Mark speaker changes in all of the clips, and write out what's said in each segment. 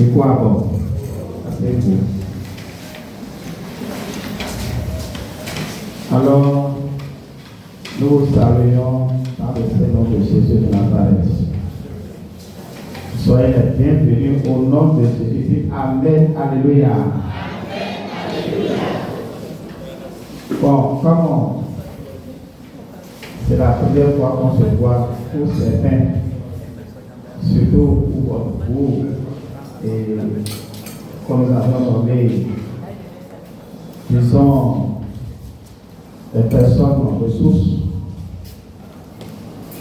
Speaker 1: Et quoi bon? C'est beau. Alors, nous saluons dans le Seigneur de Jésus de Nazareth. Soyez les bienvenus au nom de Jésus. Amen. Alléluia.
Speaker 2: Amen. Alléluia.
Speaker 1: Bon, comment? C'est la première fois qu'on se voit pour certains, surtout pour vous, et comme nous avons nommé, disons, les personnes en ressources.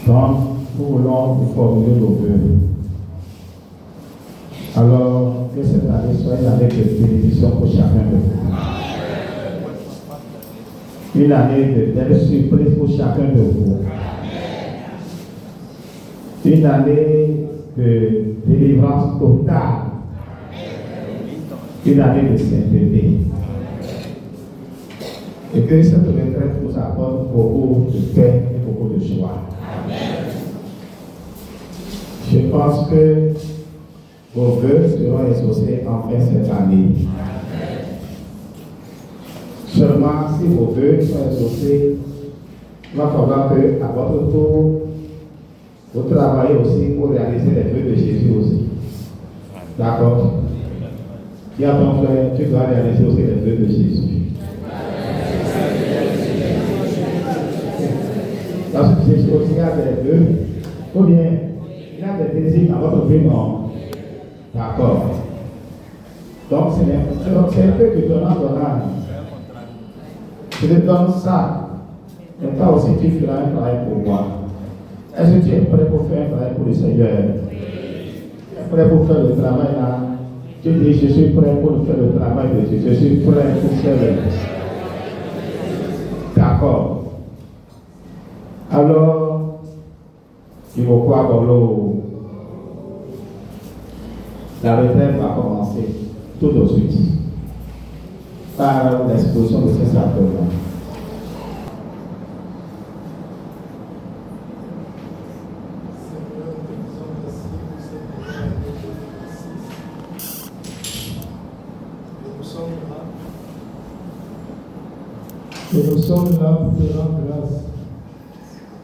Speaker 1: Donc, nous voulons vous formuler nos vœux. Alors, que cette année soit une année de bénédiction pour chacun de vous. Une année de belles surprises pour chacun de vous. Une année de délivrance totale. Une année de sainteté. Et que cette retraite vous apporte beaucoup de paix et beaucoup de joie. Je pense que vos vœux seront exaucés en fin cette année. Seulement si vos vœux sont exaucés, il va falloir que, à votre tour, vous travaillez aussi pour réaliser les vœux de Jésus aussi. D'accord? Dis à ton frère, tu dois réaliser aussi les vœux de Jésus. Parce que Jésus aussi a des vœux, ou bien il a des désirs dans votre vie, non? D'accord. Donc c'est un peu du donnant. Je te donne ça, mais toi aussi tu feras un travail pour moi. Est-ce que tu es prêt pour faire un travail pour le Seigneur? Tu es prêt pour faire le travail là? Tu dis, je suis prêt pour faire le travail de Dieu. Je suis prêt pour faire le travail. D'accord. Alors, il faut quoi pour l'eau? La retraite va commencer tout de suite par l'exposition de ces sacrements.
Speaker 3: Et nous sommes là pour te rendre grâce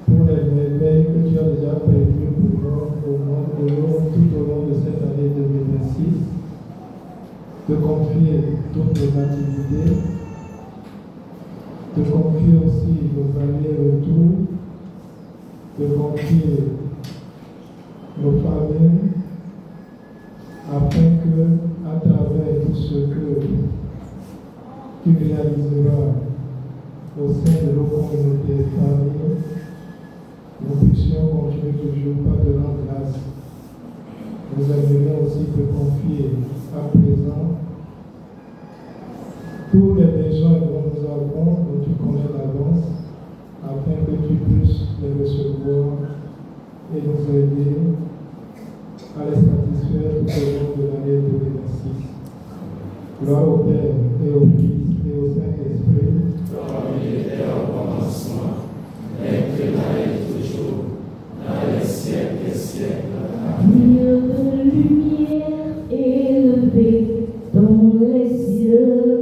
Speaker 3: pour les merveilles que tu as déjà prévues pour nous tout au long de cette année 2026. Te confier toutes nos activités, te confier aussi nos allers-retours, te confier nos familles, afin que, à travers tout ce que tu réaliseras au sein de nos communautés et familles, nous puissions continuer toujours par te rendre grâce. Nous aimerions aussi te confier à présent tous les besoins dont nous avons, dont tu connais l'avance, afin que tu puisses les recevoir et nous aider à les satisfaire tout au long de l'année 2026. Gloire au Père et au Fils et au Saint-Esprit.
Speaker 2: Comme il était au commencement, maintenant et toujours, dans les siècles des siècles.
Speaker 4: Lumière de lumière élevée dans les cieux,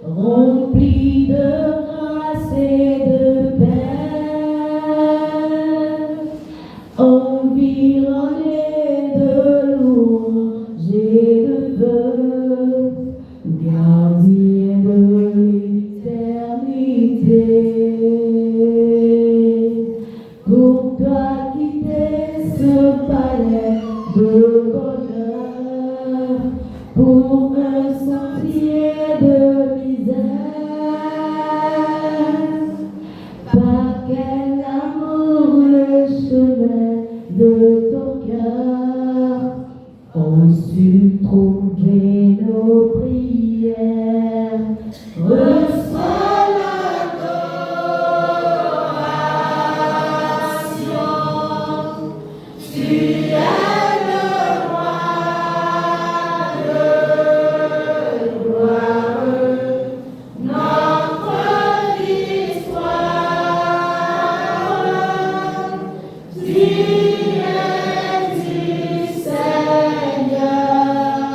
Speaker 4: remplie de grâce et de paix, environnée de louanges et de vœux, gardien de l'éternité. Pour toi quitter ce palais de bonheur, pour un sentier de misère, par quel amour le chemin de ton cœur ont su trouver nos prières. Reçois l'adoration, tu es le roi de gloire, notre histoire. Tu es du Seigneur.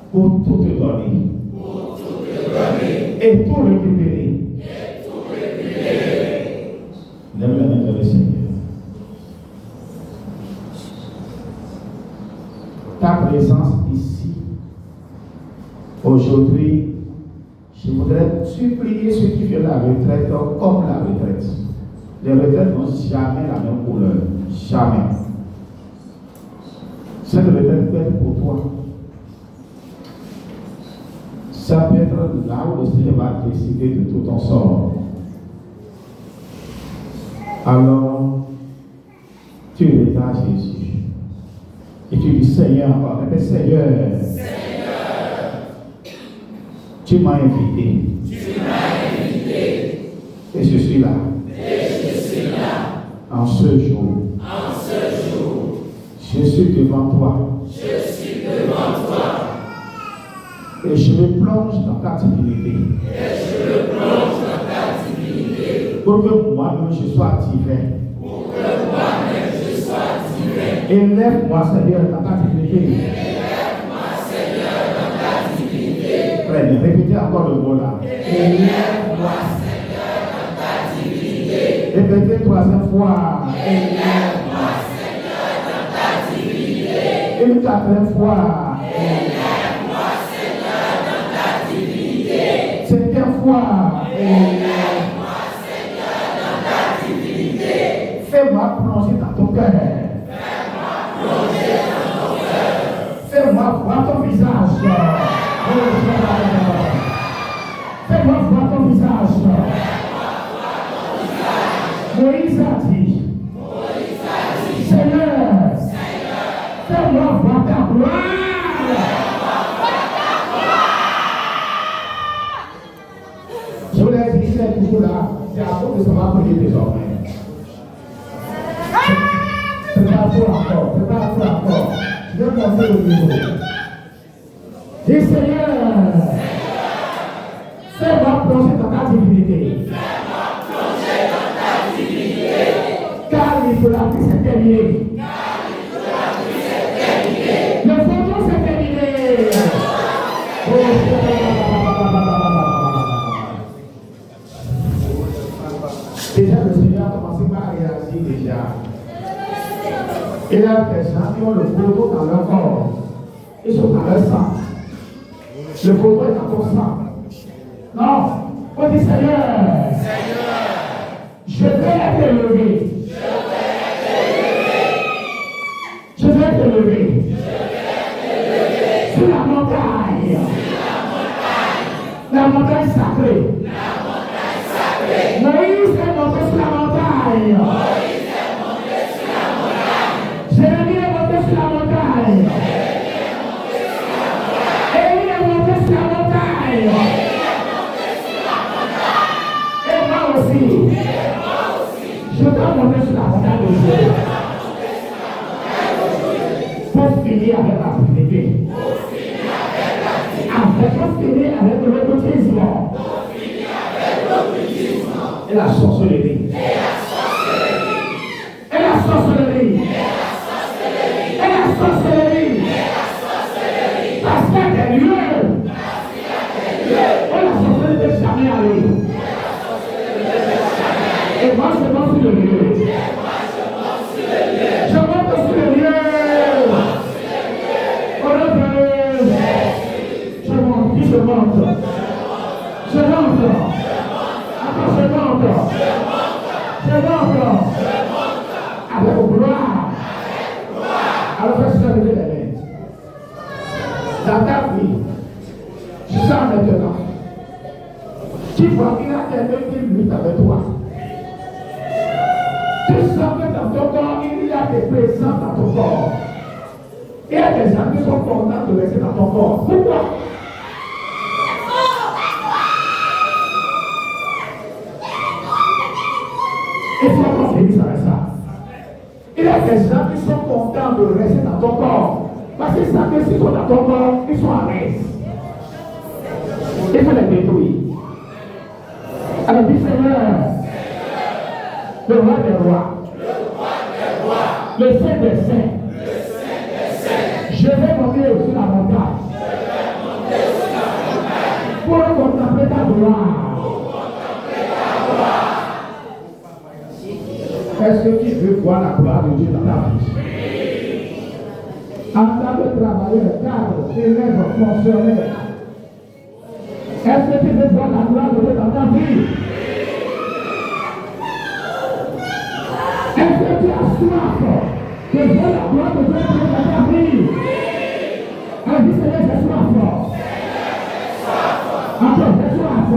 Speaker 1: pour tout récupérer naissance ici. Aujourd'hui, je voudrais supplier ceux qui viennent à la retraite comme la retraite. Les retraites n'ont jamais la même couleur. Jamais. Cette retraite peut être pour toi. Ça peut être là où le Seigneur va décider de tout ton sort. Alors, tu regardes Jésus. Et tu dis, Seigneur, encore, répète, Seigneur, tu m'as invité. Et je suis là. En ce jour. Je suis devant toi. Et je me plonge dans ta divinité. Pour que moi-même je sois divin. Élève-moi, Seigneur, dans ta divinité. Très bien, répétez encore le mot là. Élève-moi, Seigneur, dans ta divinité. Répétez troisième fois. Élève-moi, Seigneur, dans ta divinité. Une quatrième fois. Élève-moi, Seigneur, dans ta divinité. Cinquième fois. Élève-moi, Seigneur, dans ta divinité. Fais-moi plonger dans ton cœur. Fais-moi voir ton visage. Fais-moi voir ton visage. Moïse a dit, Seigneur, fais-moi voir ta gloire. Je voulais dire, c'est toujours là, c'est à cause de ça va prier désormais. Prépare-toi encore. Je vais passer au niveau. Dis Seigneur, fais-moi plonger dans ta divinité. Car l'idolâtrie s'est terminée. Le photo s'est terminé. Déjà, le Seigneur a commencé par réagir déjà. Il y a des gens qui ont le photo dans leur corps. Ils sont dans leur sang. Le photo est dans ton sang. Non, on dit Seigneur, je vais être élevé. Je vais être élevé. Sur la montagne. La montagne sacrée. Moïse est monté sur la montagne. Jérémie est monté sur la montagne. Élie est monté sur la montagne. Et moi aussi. Je dois monter sur la montagne d'aujourd'hui. Pour finir avec la divinité. Pour finir avec l'occultisme. Et la sorcellerie. Et la sorcellerie. Parce qu'il y a des lieux où la sorcellerie n'est jamais allée. Et moi je monte sur le lieu. Je monte sur le lieu. Je monte. Attends, je monte. Avec gloire. Alors fais ça lever les mains. Dans ta vie, je sens maintenant. Tu vois qu'il y a quelqu'un qui lutte avec toi. Tu sens que dans ton corps, il y a des présents dans ton corps. Il y a des gens qui sont contents de rester dans ton corps. Pourquoi? Il faut qu'on finisse avec ça. Il y a des gens qui sont contents de rester dans ton corps. Parce qu'ils savent que s'ils sont dans ton corps, ils sont à l'aise. Il faut les détruire. Alors dis Seigneur, le roi des rois, le saint des saints, je vais monter sur la montagne pour contempler ta gloire. Est-ce que tu veux voir la gloire de Dieu dans ta vie? En tant que travailleur, cadre, élève, fonctionnaire, est-ce que tu veux voir la gloire de Dieu dans ta vie? Est-ce que tu as soif de voir la gloire de Dieu dans ta vie? Elle dit, Seigneur, j'ai soif. Encore, j'ai soif.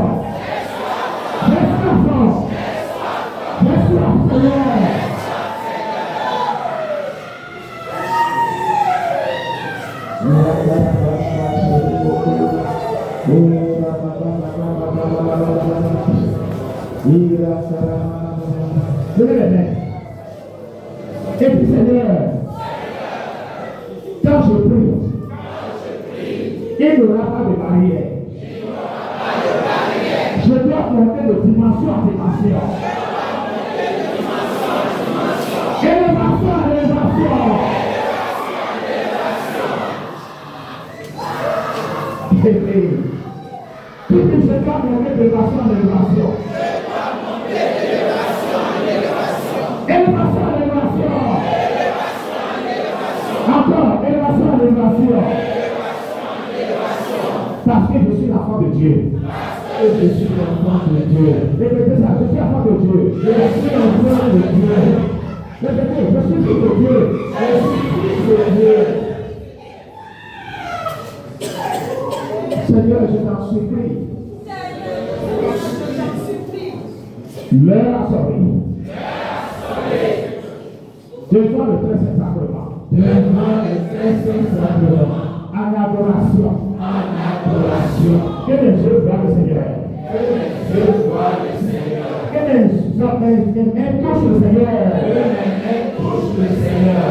Speaker 1: J'ai soif. J'ai soif, Seigneur. Et puis Seigneur, quand je prie, il n'y aura pas de barrière. Je dois monter de dimension en dimension. Élévation à élévation. Tout je dois monter d'élévation en élévation. Élévation à élévation. Encore, élévation à élévation. Parce que je suis l'enfant de Dieu. Je suis l'enfant de Dieu. Répétez ça, je suis l'enfant de Dieu. Je suis l'enfant de Dieu. Répétez, je suis fils de Dieu. Je suis fils de Dieu. Seigneur, je t'en supplie. L'heure a sonné. Devant le très saint sacrement. Devant le très saint sacrement. En adoration. En adoration. Que les yeux voient le Seigneur. Que les yeux voient le Seigneur. Que les mains touchent le Seigneur. Que les mains touchent le Seigneur.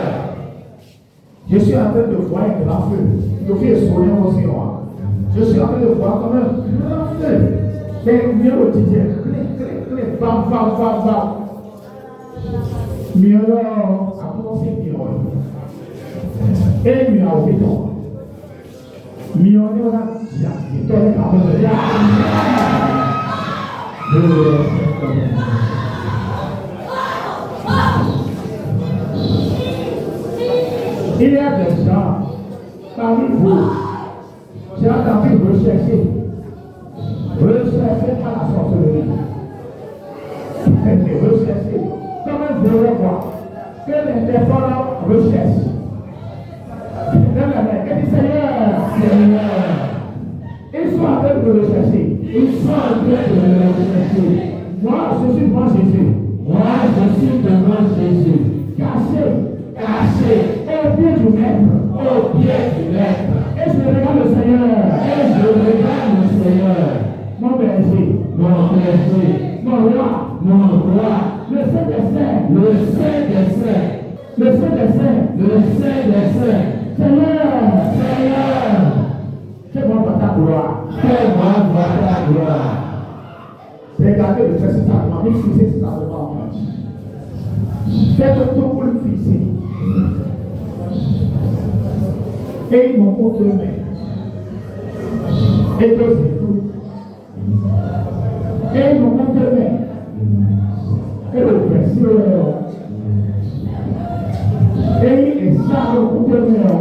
Speaker 1: Je suis en train de voir un grand feu. Le feu est souriant aussi, moi. Je suis en train de voir comme un grand feu. Et mieux au quotidien. Bam, bam, bam, bam. Mieux à commencer mieux. Et mieux au béton. Mieux on a il y a des gens parmi vous, j'ai entendu rechercher par la sorcellerie. Rechercher comme un voleur que les déformants recherchent. Et dit Seigneur, ils sont en train de me rechercher. Ils sont en train de me rechercher. Moi, je suis devant Jésus. Moi, je suis devant Jésus. Caché. Au pied du maître. Au pied du maître. Et je regarde le Seigneur. Mon berger. Mon roi. Le Saint des Saints. Seigneur, fais-moi voir ta gloire. Regardez le très sacrement, mais fixez ce sacrement. Faites tout pour le fixer. Et ils m'ont contre main. Et deux époux. Et ils m'ont contre main. Et le précieux. Et ils savent contre main.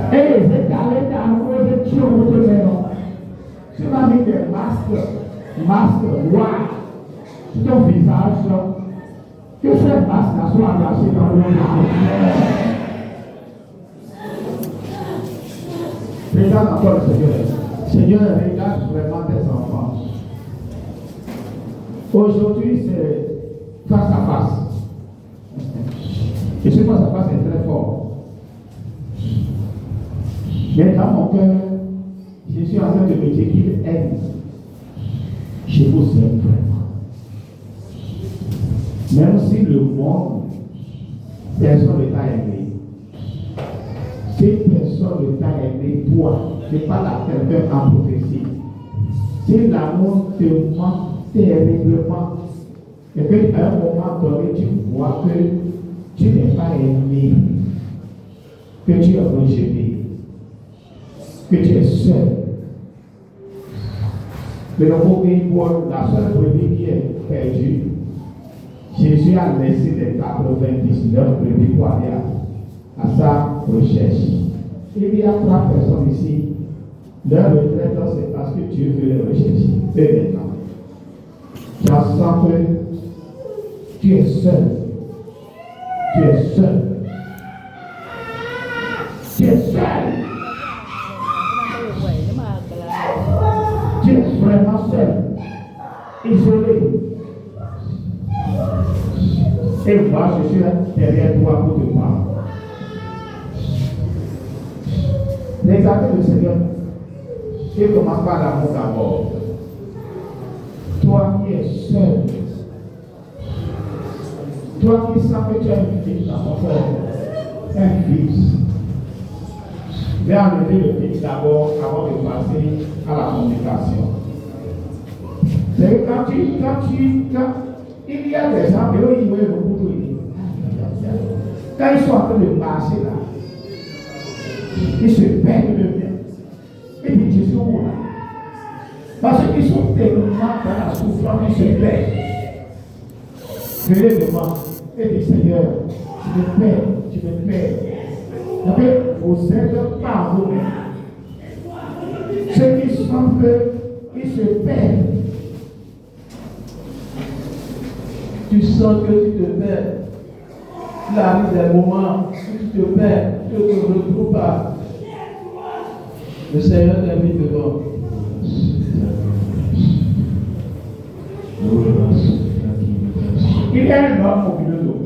Speaker 1: Et les étalés d'amour de Dieu contre main. Tu m'as mis des masques noirs sur ton visage. Que ces masques soient arrachés dans le monde. Regarde encore le Seigneur. Seigneur, regarde vraiment tes enfants. Aujourd'hui, c'est face à face. Et ce face à face est très fort. Mais dans mon cœur, je suis en train de me dire qu'il aime. Je vous aime vraiment. Même si le monde, personne ne t'a aimé. Si personne ne t'a aimé, toi, je parle à quelqu'un en prophétie. Si l'amour te manque terriblement, et qu'à un moment donné, tu vois que tu n'es pas aimé, que tu es rejeté, que tu es seul. Mais le mot la seule brebis qui est perdue, Jésus a laissé les 99 brebis pour aller à sa recherche. Il y a 3 personnes ici. Leur retraite, c'est parce que Dieu veut les rechercher. Et maintenant, tu sens que tu es seul. Tu es seul. Tu es seul. Tu es vraiment seul. Isolé. Et moi, je suis derrière toi pour te parler. Regardez le Seigneur. Il commence par l'amour d'abord. Toi qui es seul. Toi qui sens que tu as une fille dans ton cœur. Un fils. Je vais enlever le fils d'abord avant de passer à la communication. C'est que quand il y a des gens qui ont eu beaucoup de idées. Quand ils sont en train de marcher là, ils se perdent eux-mêmes. Et puis Jésus est là. Parce qu'ils sont tellement dans la souffrance, ils se perdent. Venez devant et dis Seigneur, tu me perds. Vous êtes par vous-même. Ceux qui sentent qu'ils se perdent.
Speaker 3: Tu sens que tu te perds. Il arrive des moments où tu te perds, tu ne te retrouves pas. Le Seigneur t'invite devant.
Speaker 1: Il y a un homme au milieu de nous.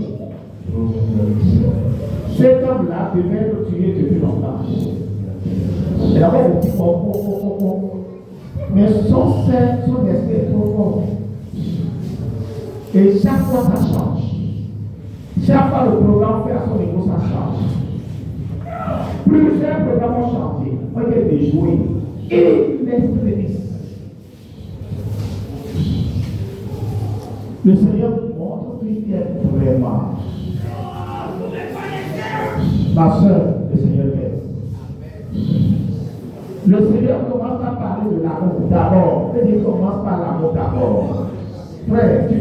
Speaker 1: Cet homme-là devait être tué depuis longtemps. Il avait le petit mais son esprit est trop fort. Et chaque fois ça change. Chaque fois le programme fait à son niveau, ça change. Plusieurs programmes ont changé, ont été déjoués. Et l'esprit. Le Seigneur montre qu'il est vraiment. Ma soeur, le Seigneur est. Le Seigneur commence à parler de l'amour d'abord. Il commence par l'amour d'abord. Frère, tu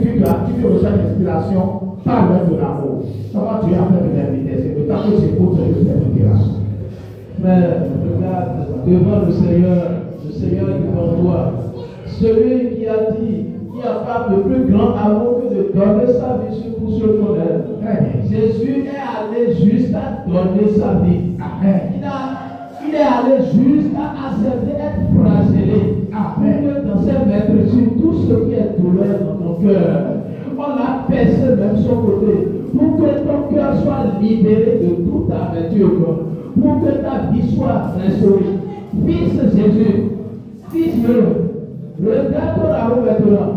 Speaker 1: reçois l'inspiration par l'œuvre de l'amour. Comment tu es en train de l'inviter? C'est le temps que j'écoute ce que tu là.
Speaker 3: Frère, regarde devant le Seigneur est devant toi. Celui qui a dit qu'il n'y a pas de plus grand amour que de donner sa vie pour ceux qu'on aime. Jésus est allé juste à donner sa vie. Il est allé juste à accepter d'être flagellé. Pour que dans ses maîtres sur tout ce qui est douleur dans ton cœur, on a percé même son côté. Pour que ton cœur soit libéré de toute amertume. Pour que ta vie soit restaurée. Fils Jésus, fils Dieu, regarde ton amour maintenant.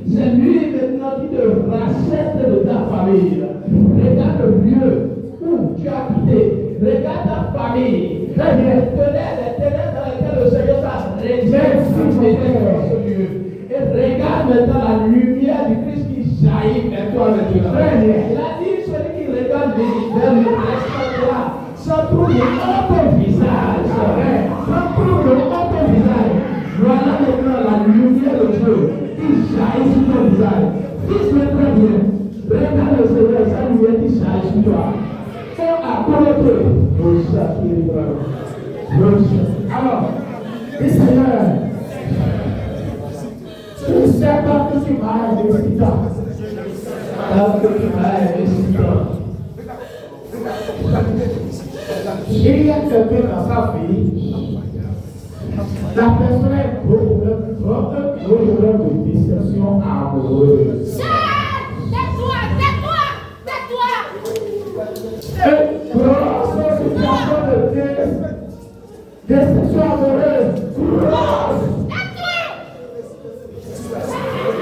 Speaker 3: C'est lui maintenant qui te rachète de ta famille. Regarde le lieu où tu as quitté. Regarde ta famille. Les ténèbres dans lesquelles le Seigneur t'a réservé dans ce lieu. Et regarde maintenant la lumière du Christ qui jaillit vers toi maintenant. Il a dit celui qui regarde vers le restaurant sans trouver aucun visage. Sans trouver aucun visage. Voilà maintenant la lumière de Dieu qui jaillit sur ton visage. Fils-moi très bien. Regarde le Seigneur, sa lumière qui jaillit sur toi.
Speaker 1: Alors, le Seigneur, tu sais pas que tu m'as excitant. Il y a quelqu'un dans sa vie, la personne est problème de discussion amoureuse. Déception amoureuse.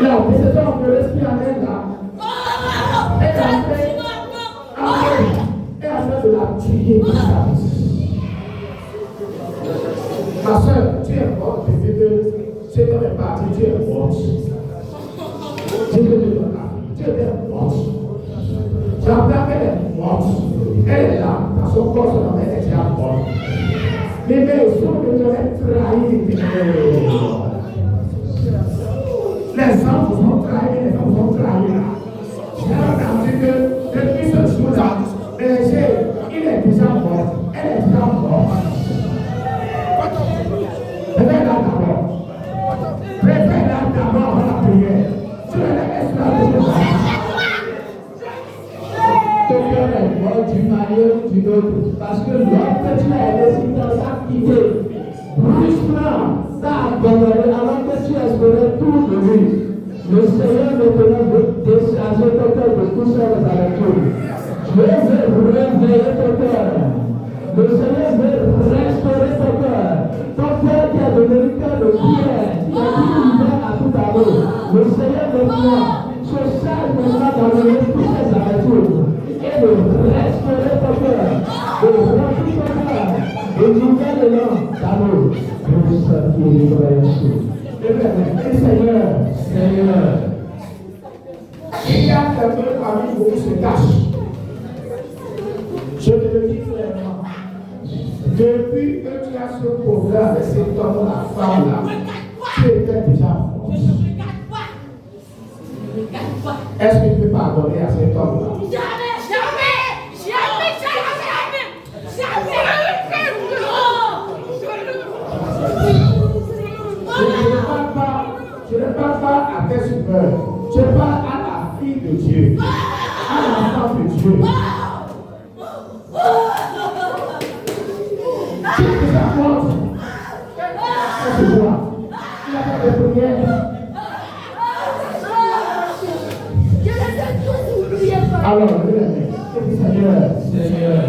Speaker 1: La déception amoureuse qui amène là. Elle a fait de la tuer. Ma soeur, tu es morte depuis que tu es parti, tu es morte. Tu es morte. J'entends qu'elle est morte. Elle est là, dans son corps, son âme est déjà morte. Les maisons que tu as trahi, les gens vous ont trahi, les gens vous ont trahi là. J'ai entendu que depuis ce jour-là, il est déjà
Speaker 3: Parce que lorsque tu as investi dans sa quitté, brusquement, t'as abandonné alors que tu espérais tout de lui. Le Seigneur maintenant veut décharger ton cœur de tout ça dans la nature. Dieu veut réveiller ton cœur. Le Seigneur veut restaurer ton cœur. Ton cœur qui a devenu cœur de pierre, qui a dit ouvert à tout amour. Le Seigneur maintenant se charge maintenant d'enlever toutes ces aventures et de restaurer ton cœur, de remplir ton cœur de nouvelles élan d'amour. Pour ça qui est libre à Yeshua. Et Seigneur, il y a quelqu'un parmi vous qui se cache. Je te le dis clairement. Depuis que tu as ce programme avec cet homme, la femme là, tu étais déjà mort. Est-ce que tu peux pardonner à cet homme là?
Speaker 4: Jamais.
Speaker 1: Je ne parle pas à tes supérieurs. Je parle à la fille de Dieu, à l'enfant de Dieu. Si tu t'apportes, c'est toi. Il n'y a pas de prière. Alors, levez les mains. Seigneur.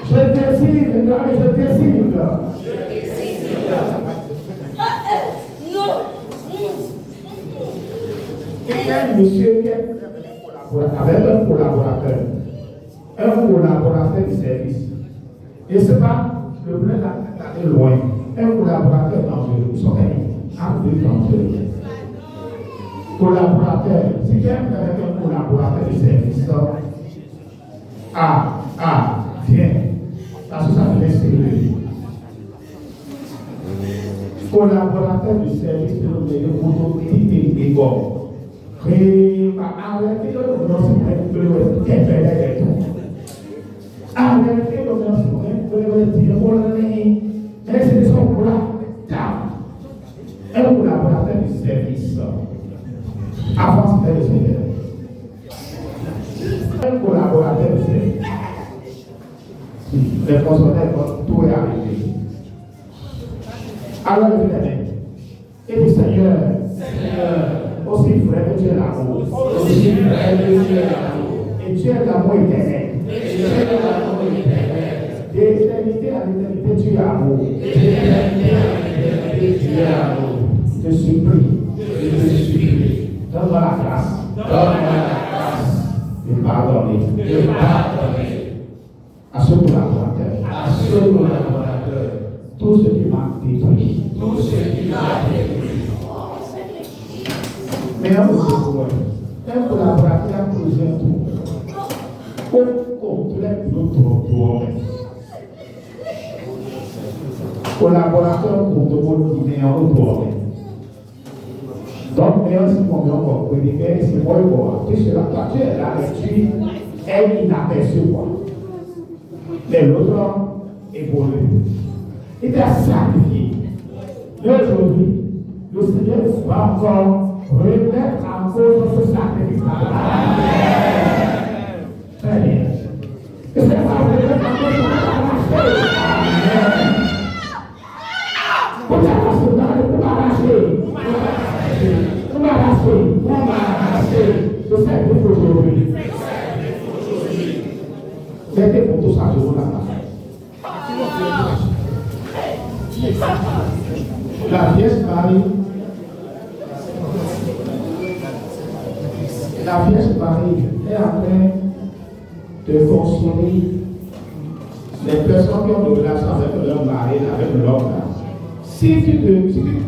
Speaker 1: Je décide, Il y a un monsieur qui est avec un collaborateur du service. Et ce n'est pas le blé d'aller loin. Un collaborateur dangereux. Ils sont un peu dangereux. Collaborateur. Si tu es avec un collaborateur du service, viens. Parce que ça me laisse sérieux. Collaborateur du service de l'autorité et God. Arrêtez de nous un collaborateur du service. Avant, c'était le Seigneur. Un collaborateur du service. Les consommateurs, tout est arrivé. Alors, le Seigneur. Et le Seigneur. Aussi vrai que tu es l'amour. Et tu es l'amour éternel. D'éternité à l'éternité, tu es amour. Je te supplie. Donne-moi la grâce. De pardonner. À ce collaborateur. Tout ce qui m'a détruit. Mais un collaborateur a creusé un trou. Comme tous les bureaux. Collaborateur pour te motiver en retour. Donc, mais aussi, mon nom, c'est moi, tu seras toi, tu es là, et tu es inaperçu. Mais l'autre évolue. Il t'a sacrifié. Mais aujourd'hui, le Seigneur va encore remettre en cause ce sacrifice. Très bien. Et c'est ça, remettre en cause ce sacrifice. Pour arracher. Je sais que aujourd'hui. Mettez pour tout ça, je vous la passe. La Vierge Marie est en train de consoler les personnes qui ont de relation avec leur mari, avec leur mari. Si tu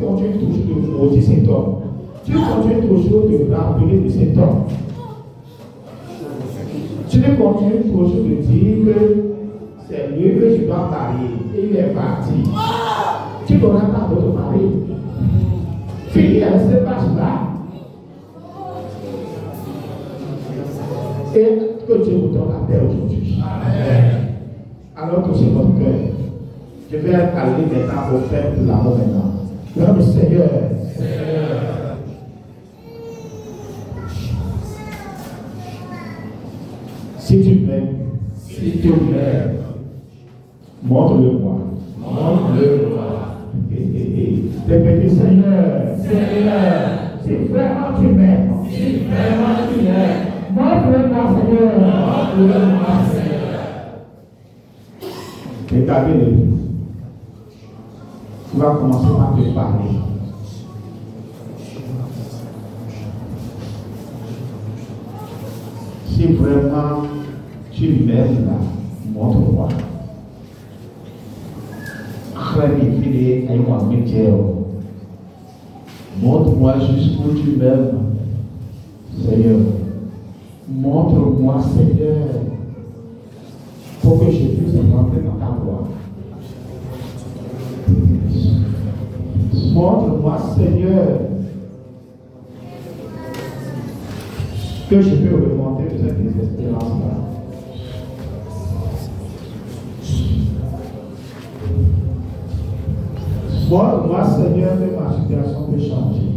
Speaker 1: continues toujours de maudire cet homme, tu continues toujours de rappeler de cet homme, tu continues toujours de dire que c'est lui que je dois marier et il est parti. Tu n'auras pas d'autre mari. Fini avec ce passe-là. Et que Dieu vous donne la paix aujourd'hui. Alors que c'est votre cœur. Je vais aller maintenant au faire de l'amour maintenant. L'homme Seigneur. Si tu m'aimes, montre-le-moi. Tes petits Seigneur, si vraiment tu m'aimes, montre-le-moi, Seigneur. Regardez le livre. Tu vas commencer par te parler. Si vraiment tu m'aimes là, montre-moi. Montre-moi jusqu'où tu m'aimes, Seigneur. Montre-moi, Seigneur, pour que je puisse rentrer dans ta voie. Montre-moi, Seigneur, que je peux remonter de cette désespérance-là. Montre-moi, Seigneur, que ma situation peut changer.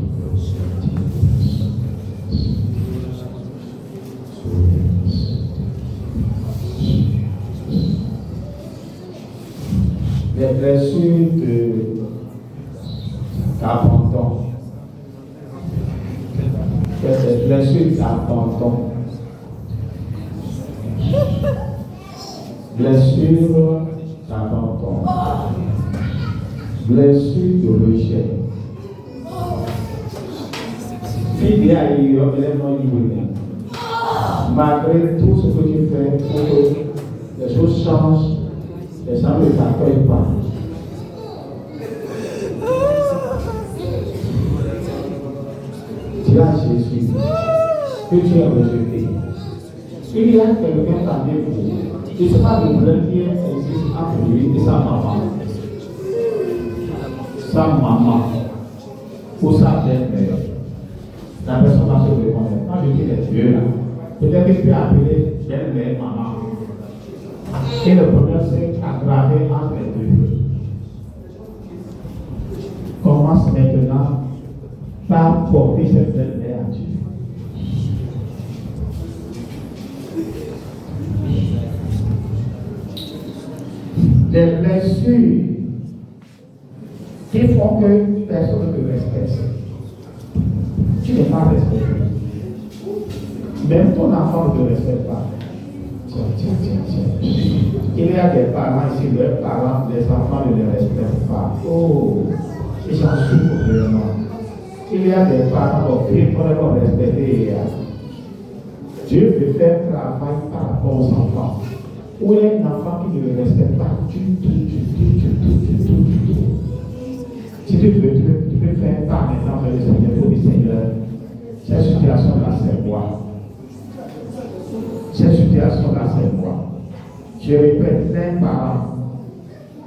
Speaker 1: Les blessures de d'abandon. Les blessures d'abandon. Blessures d'abandon. Blessure de rejet. Fille à malgré tout ce que tu fais pour que les choses changent, les gens ne t'accueillent pas. Tu as Jésus que tu as rejeté. Il y a quelqu'un parmi vous. Il ne sait pas de vrai qui existe entre lui et sa maman. Sa maman ou sa belle-mère. La personne va se reconnaître. Quand je dis les dieux là, peut-être que tu peux appeler belle-mère, maman. Et le problème c'est aggravé entre les deux. Commence maintenant par porter cette belle-mère à Dieu. Des blessures qui font que personne ne te respecte. Tu n'es pas respecté. Même ton enfant ne te respecte pas. Tiens. Il y a des parents ici, leurs parents, les enfants ne les respectent pas. Oh, ils s'en souffrent vraiment. Il y a des parents qui ne vont respecter. Dieu veut faire travail par rapport aux enfants. Ou il y a un enfant qui ne le respecte pas du tout. Si tu peux faire part maintenant vers le Seigneur, pour le Seigneur, cette situation-là, c'est moi. Cette situation-là, c'est moi. Je répète, les parents,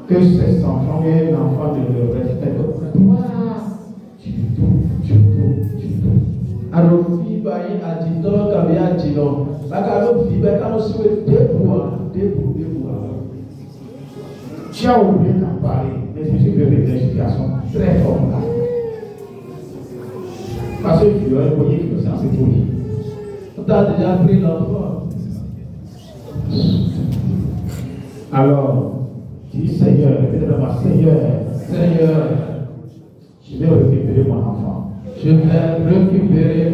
Speaker 1: que ces enfants et l'enfant ne le respectent pas. Tu tout.
Speaker 3: Alors, fiba yi aditɔ kabi adinɔ, bakalo fiba kalo siwe deboa.
Speaker 1: Tu as oublié d'en parler, mais je suis venu des situations très fortes là. Parce que tu as voyé que ça c'est tout.
Speaker 3: Tu as déjà pris l'enfant.
Speaker 1: Alors, dis Seigneur, répète-moi, Seigneur, je vais récupérer mon enfant. Je vais récupérer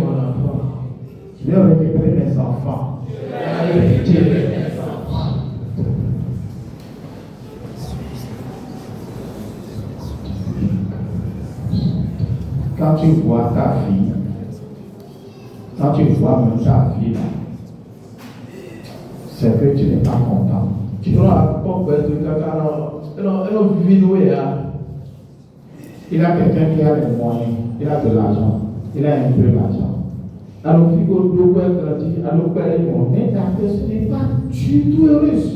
Speaker 1: mes enfants. Quand tu vois ta fille, quand tu vois même ta fille, c'est que tu n'es pas content.
Speaker 3: Tu dois comprendre que
Speaker 1: il a quelqu'un qui a les moyens, il a de l'argent, il a un peu d'argent.
Speaker 3: Alors, il faut mais
Speaker 1: ta personne n'est pas du tout heureuse.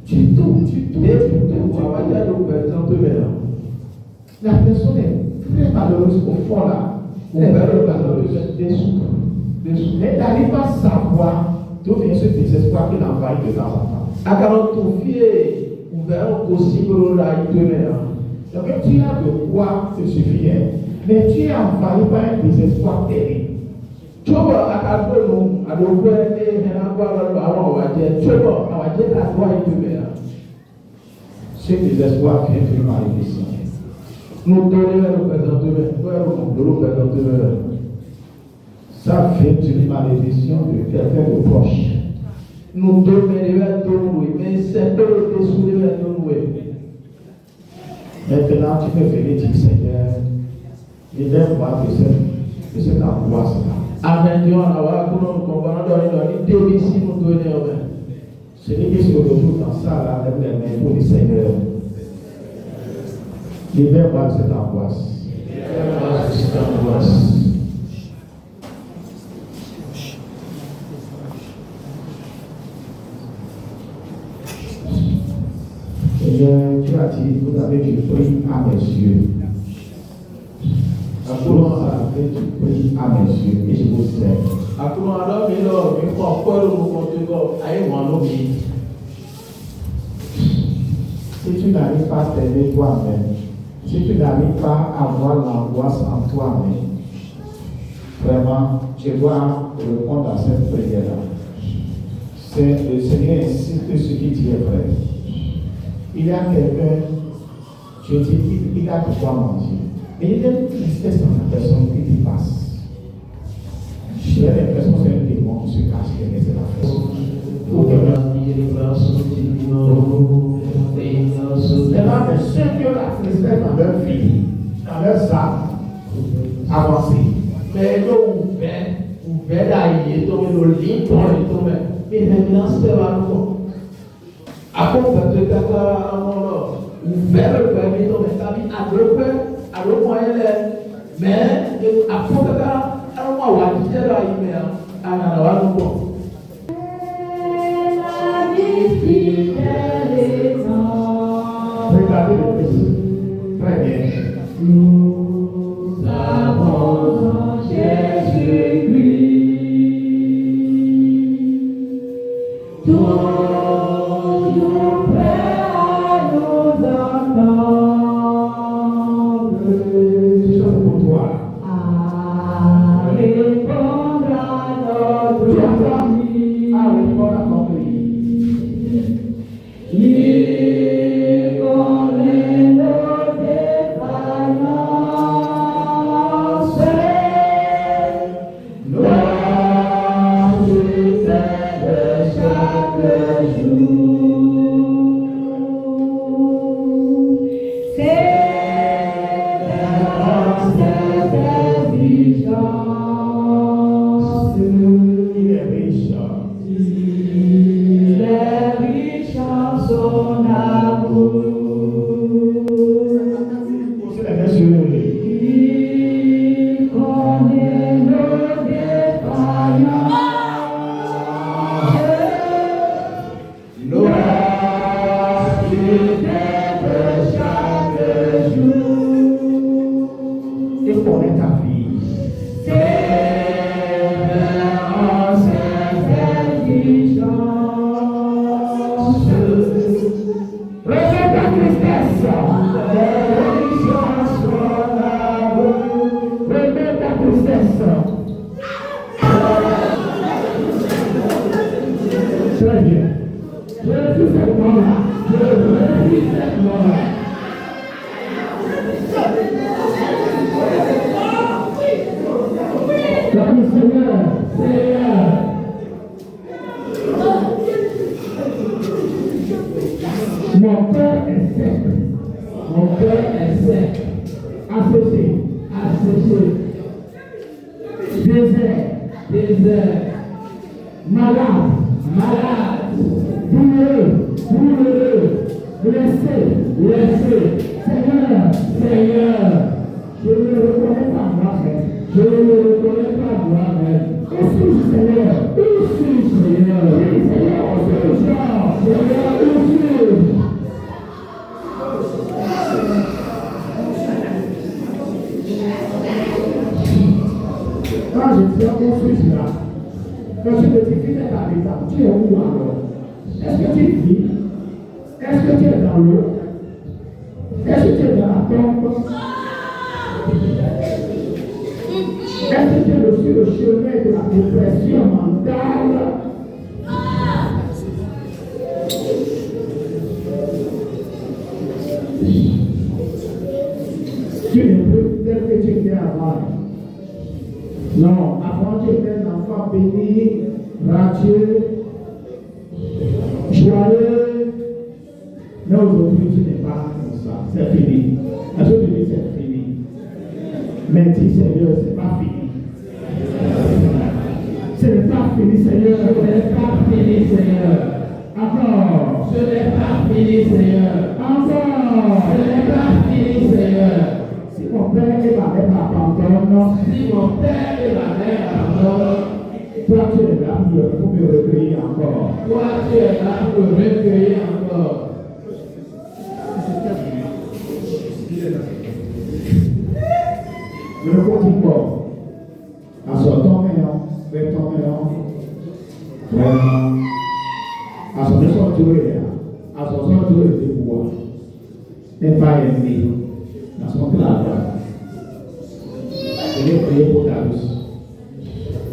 Speaker 1: Du tout. La personne est très malheureuse au fond là. Elle est malheureuse, déçue. Mais n'arrive pas à savoir d'où vient ce désespoir qui l'envahit de temps en temps. Donc tu as de quoi te suffire, mais tu es envahi par un désespoir terrible.
Speaker 5: Trouble akadonu adogbo ene henagwa lọ́dọ̀ àwọn ọ̀wàjẹ trouble àwàjẹ àdúrà ìdúmẹ̀ náà.
Speaker 1: Ce désespoir vient de malédiction.
Speaker 5: Nous donnons le présent de l'air.
Speaker 1: Ça vient d'une malédiction de quelqu'un de proche.
Speaker 5: Nous donnons le verre de nous, mais c'est peu de sous le verre de nous.
Speaker 1: Maintenant, tu peux venir dire Seigneur, libère-moi de cette angoisse-là.
Speaker 5: Amen. Dieu, on a vu que nous comprenons dans les si nous donnons.
Speaker 1: Celui qui se retrouve dans ça, là, lève les mains pour le Seigneur. Libère-moi de cette angoisse.
Speaker 5: Libère-moi de cette angoisse.
Speaker 1: Seigneur, tu as dit, vous avez du prix à mes yeux. Tu avez du prix à mes yeux et je vous aime. Si tu n'arrives pas à t'aimer toi-même, si tu n'arrives pas à avoir l'angoisse en toi-même, vraiment, tu dois répondre à cette prière-là. Le Seigneur insiste sur ce qui dit est vrai. Il y a quelqu'un, je dis, il a de quoi manger. Et il y a une tristesse dans la personne qui dépasse. J'ai l'impression que c'est un démon qui se cache derrière cette affaire. Maintenant, mais ceux qui ont la tristesse dans leur vie, dans leur âme, avancez.
Speaker 5: Mais nous, ouvert d'ailleurs, donc le lit pour le tomber. Mais maintenant, c'est là nous. Après, on va te dire ouvert le permis, donc ça dit à deux moyens, mais après, on va dire là, il met à la nous.
Speaker 1: Regardez le Christ. Très bien.
Speaker 4: Nous avons en Jésus-Christ, toujours prêt à nous entendre,
Speaker 1: C'est ça pour toi.
Speaker 4: à répondre à notre
Speaker 1: Tu apprends
Speaker 4: vie.
Speaker 1: à répondre à ton cri.
Speaker 4: Il connaît nos défaillances, nos succès de chaque jour. C'est cette exigence.
Speaker 1: Il est riche.
Speaker 4: Il est riche en son amour.
Speaker 1: Aussi les mains sur le lit.
Speaker 4: Il connaît nos défaillances, nos succès de chaque jour.
Speaker 1: Il connaît ta vie.
Speaker 4: C'est en cette exigence. Remets ta tristesse, riche en son amour. Remets ta tristesse.
Speaker 1: Très bien.
Speaker 4: Je suis cette mort-là. Je suis cette mort-là. Seigneur, Seigneur. Mon cœur est sec. Mon cœur est sec. Asséché. Asséché. Désert. Désert. Malade. Malade. Douloureux. Douloureux. Blessé. Blessé. Seigneur. Seigneur. Je ne reconnais pas moi-même. Je ne reconnais pas moi-même. Où suis-je, Seigneur? Où suis-je, Seigneur? Oui, Seigneur, où suis-je? Seigneur, où suis-je?
Speaker 1: Quand je suis en suis là, quand je me dis qu'il est à l'état, tu es où alors? Est-ce que tu vis? Est-ce que tu es dans l'eau? Est-ce que tu es dans la tombe? Est-ce que
Speaker 4: cherchait sur le chemin de la dépression mentale. Tu n'es plus tel que tu étais avant. Non, avant tu étais un enfant béni, radieux, joyeux. Mais aujourd'hui tu n'es pas comme ça. C'est fini. Est-ce que tu dis c'est fini? Mais dis Seigneur, c'est pas fini. Ce n'est pas fini, Seigneur. Ce n'est pas fini, Seigneur. Encore. Ce n'est pas fini, Seigneur. Encore. Ce n'est pas fini, Seigneur. Si mon père et ma mère m'abandonnent, si mon père et ma mère m'abandonnent, toi tu es là pour me recueillir encore. Toi tu es là pour me recueillir encore. Le continue à son domaine, vers ton mélange, vraiment, à son essentiel, à son essentiel de pouvoir, et pas ennemi, dans son travail. Je vais prier pour ta douce.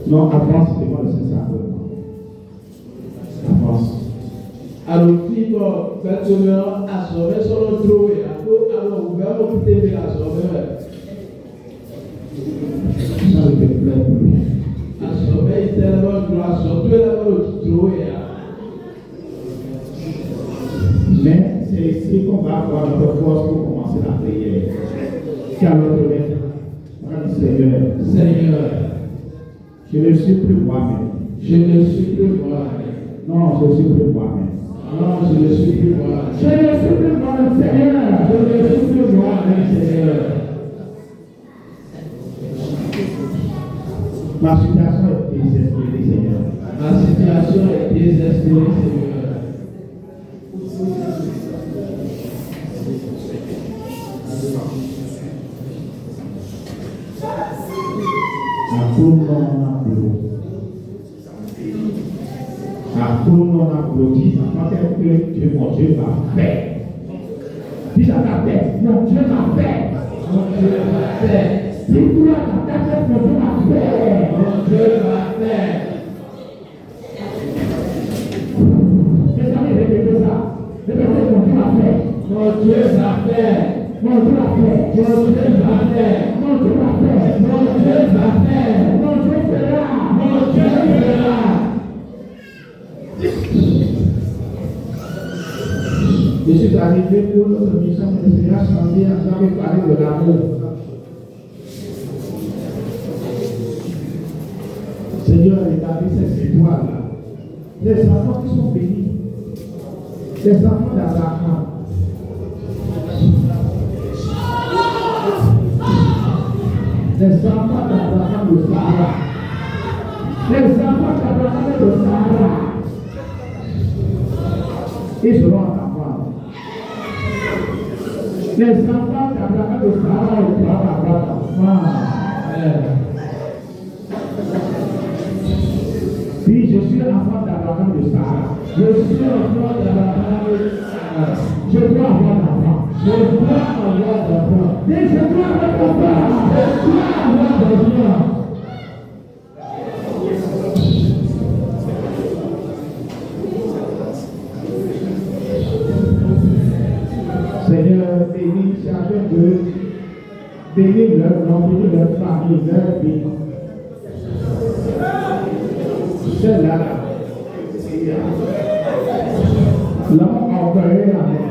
Speaker 4: Non, avance devant le Saint-Sacrement. Avance. Alors, Fico, maintenant, à son essentiel trouvé, alors, vous verrez au côté de la sauveur. Ça ne te plaît plus. À sauver tellement gloire, surtout la mort qui trouve. Mais c'est ici qu'on va avoir notre force pour commencer la prière. Car notre maître, Seigneur, Seigneur, je ne suis plus moi-même. Je ne suis plus moi-même. Non, je suis plus moi-même. Non, je ne suis plus moi-même. Je ne suis plus moi-même, Seigneur. Je ne suis plus moi-même, Seigneur. Ma situation est désespérée, Seigneur. Ma situation est désespérée, Seigneur. Dis à ta tête que mon Dieu m'a fait. Dis à ta tête, mon Dieu m'a fait. Mon Dieu m'a fait. Dis-toi à ta tête, mon Dieu m'a fait. Mon Dieu m'a fait. Mes amis, répétez ça. Répétez, mon Dieu m'a fait. Mon Dieu m'a fait. Mon Dieu m'a fait. Mon Dieu m'a fait. Mon Dieu m'a fait. Mon Dieu m'a fait. Mon Dieu fera. Mon Dieu fera. Je suis arrivé pour notre mission d'espérance samedi en train de parler de l'amour. Seigneur, regardez ces étoiles-là. Les enfants qui sont bénis. Les enfants d'Abraham. Les enfants d'Abraham de Sarah. Les enfants d'Abraham de Sarah. Ils seront en enfant. Les enfants d'Abraham de Sarah au plan d'Abraham. Puis je suis enfant d'Abraham de Sarah. Je suis enfant d'Abraham de Sarah. Je dois avoir d'enfant. Je dois avoir d'enfant. Je dois avoir d'enfant. Je dois avoir d'enfant. Seigneur, bénis chacun d'eux, bénis leur nom, bénis leur famille, leur vie. Celle-là, l'homme a envoyé la main.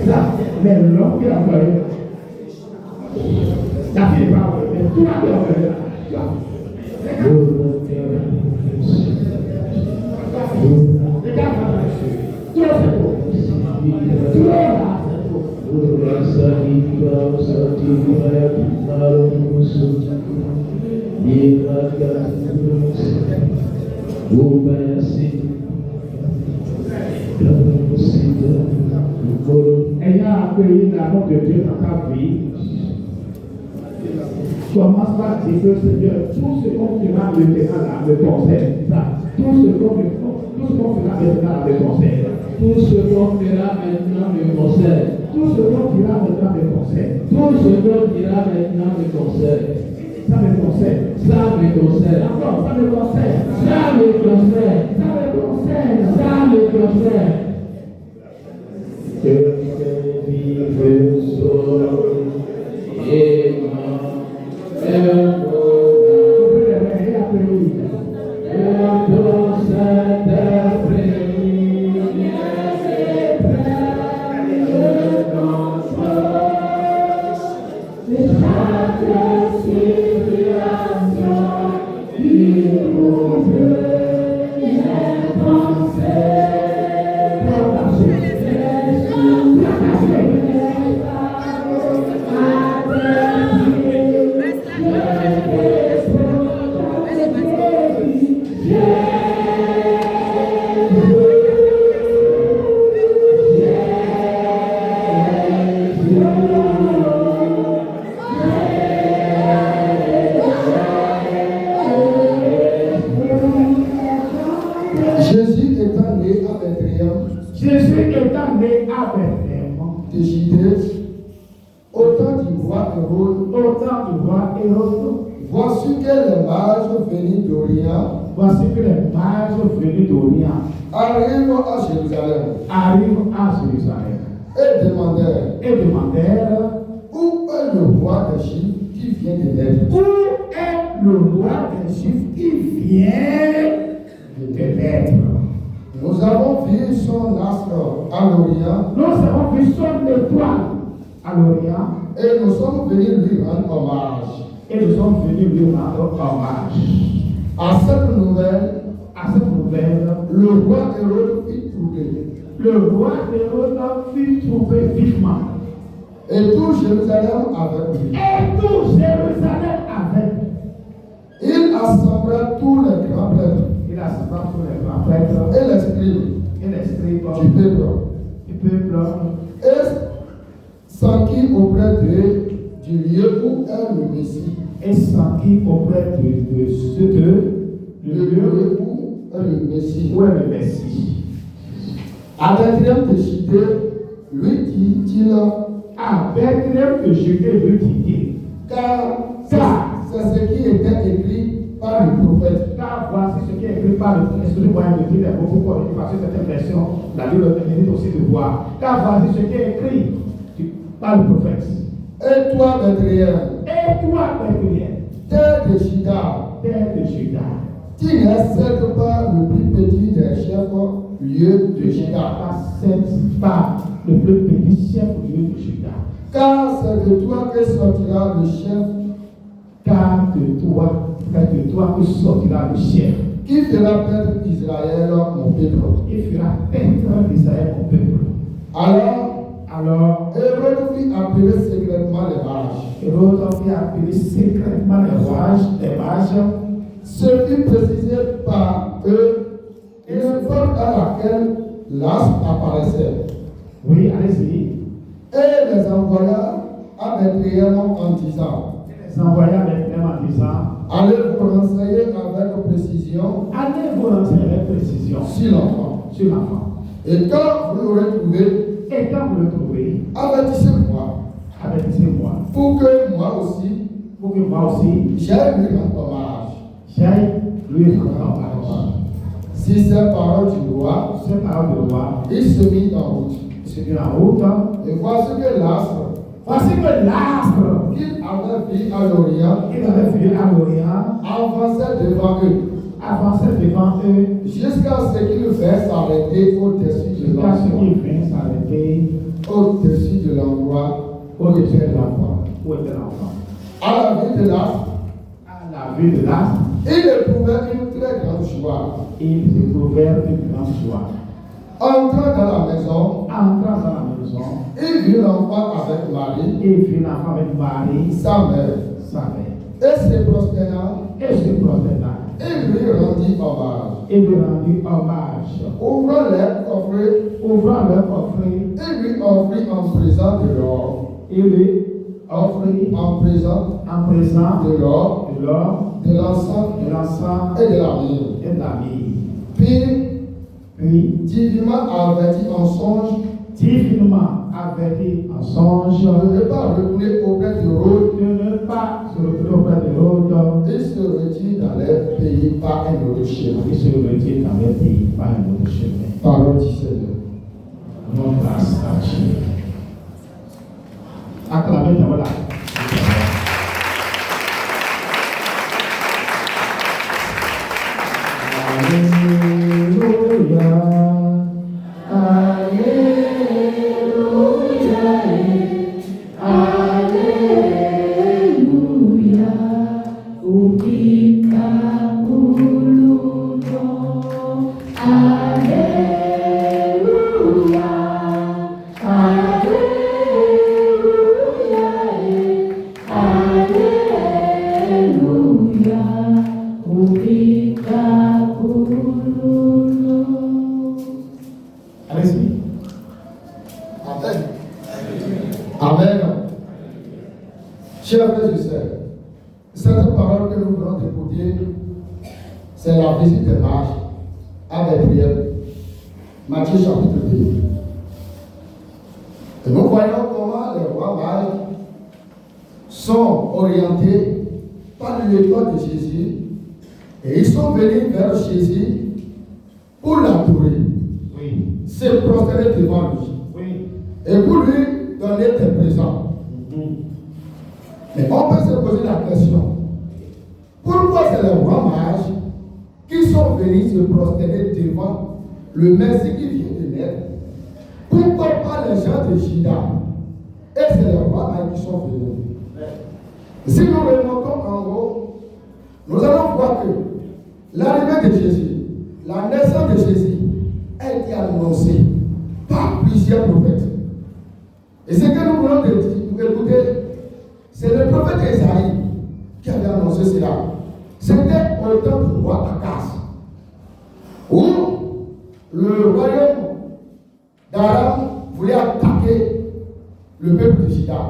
Speaker 4: Ça, mais l'homme qui a envoyé, la fille n'est pas envoyée, mais toi qui as envoyé la main. Regarde, toi c'est beau. Ayant accueilli l'amour de Dieu dans ta vie, commence par dire que Seigneur, tout ce qu'on fera maintenant me concerne. Tout ce qu'on fera maintenant me concerne. Tout ce qu'on fera maintenant me concerne. Tout ce qu'on dira maintenant me concerne. Tout ce qu'on dira maintenant me concerne.
Speaker 1: Ça me concerne.
Speaker 5: Ça me concerne.
Speaker 4: Encore, ça me concerne. Ça me concerne. Ça me concerne. Ça me concerne.
Speaker 5: Que vive sur et
Speaker 3: de Judée, au temps du roi Hérode, voici que les mages venus d'Orient arrivent à Jérusalem et demandèrent où est le roi des Juifs qui vient de naître.
Speaker 1: Où est le roi des Juifs qui vient de naître?
Speaker 3: Nous avons vu son astre à l'Orient.
Speaker 1: Nous avons vu son étoile à l'Orient.
Speaker 3: Et nous sommes venus lui rendre hommage. À cette nouvelle, le roi Hérode fut troublé.
Speaker 1: Vivement.
Speaker 3: Et tout Jérusalem avec lui. Il assembla tous les grands prêtres. Et les scribes du peuple. Et s'enquit auprès d'eux du lieu où est le Messie. Le lieu où est le Messie. À Bethléem de Judée, lui dit-il, car c'est ce qui était écrit par le prophète.
Speaker 1: Car voici ce qui est écrit par le prophète. Excusez-moi, je dis les beaucoup pour parce que certaines versions, la Bible mérite aussi de voir. Car voici ce qui est écrit par le prophète.
Speaker 3: Et toi, Bethléem, terre de Juda, tu n'es certes pas le plus petit des chefs lieux de Juda.
Speaker 1: Pas le plus petit chef lieu de Juda.
Speaker 3: Car c'est de toi que sortira le chef.
Speaker 1: Car de toi que sortira le chef.
Speaker 3: Qui fera paître Israël, mon peuple. Alors, Hérode fit appeler secrètement les mages. Ce fut précisé par eux une forme à laquelle l'astre apparaissait.
Speaker 1: Oui, allez-y.
Speaker 3: Et les envoya à Bethléem en disant, allez vous renseigner avec précision sur l'enfant. Et quand vous l'aurez trouvé, avertissez-moi. Pour que moi aussi, j'aille lui rendre hommage. Si ces paroles du roi, il se mit en route. Et voici que l'astre qu'il avait vu à l'Orient avançait devant eux. Jusqu'à ce qu'il fasse s'arrêter au-dessus de l'endroit où était l'enfant. À la vue de l'astre, il éprouvait une très grande joie. Entrant dans la maison, il vit l'enfant avec Marie, sa mère. Et se prosternant, il lui rendit hommage. Ouvrant leur coffret, il lui offrit en présent de l'or. De l'encens et de la myrrhe. Puis, divinement averti en songe, de ne pas retourner auprès de Hérode notre chemin.
Speaker 1: Et se retire dans leur pays par notre chemin.
Speaker 3: Parole du Seigneur.
Speaker 1: Mon grâce à Dieu. Acclamez d'abord la.
Speaker 3: C'est la visite des mages avec prière. Matthieu chapitre 2. Et nous voyons comment les rois mages sont orientés par l'étoile de Jésus et ils sont venus vers Jésus pour l'adorer, se prosterner devant lui et pour lui donner des présents. Mais on peut se poser la question, pourquoi c'est les rois mages qui sont venus se prosterner devant le Messie qui vient de naître? Pourquoi pas les gens de Juda? Et c'est les rois mages qui sont venus. Si nous remontons en haut, nous allons voir que l'arrivée de Jésus, la naissance de Jésus, a été annoncée par plusieurs prophètes. Et ce que nous voulons écouter, c'est le prophète Isaïe qui avait annoncé cela. C'était au temps du roi Akaz, où le royaume d'Aram voulait attaquer le peuple de Juda.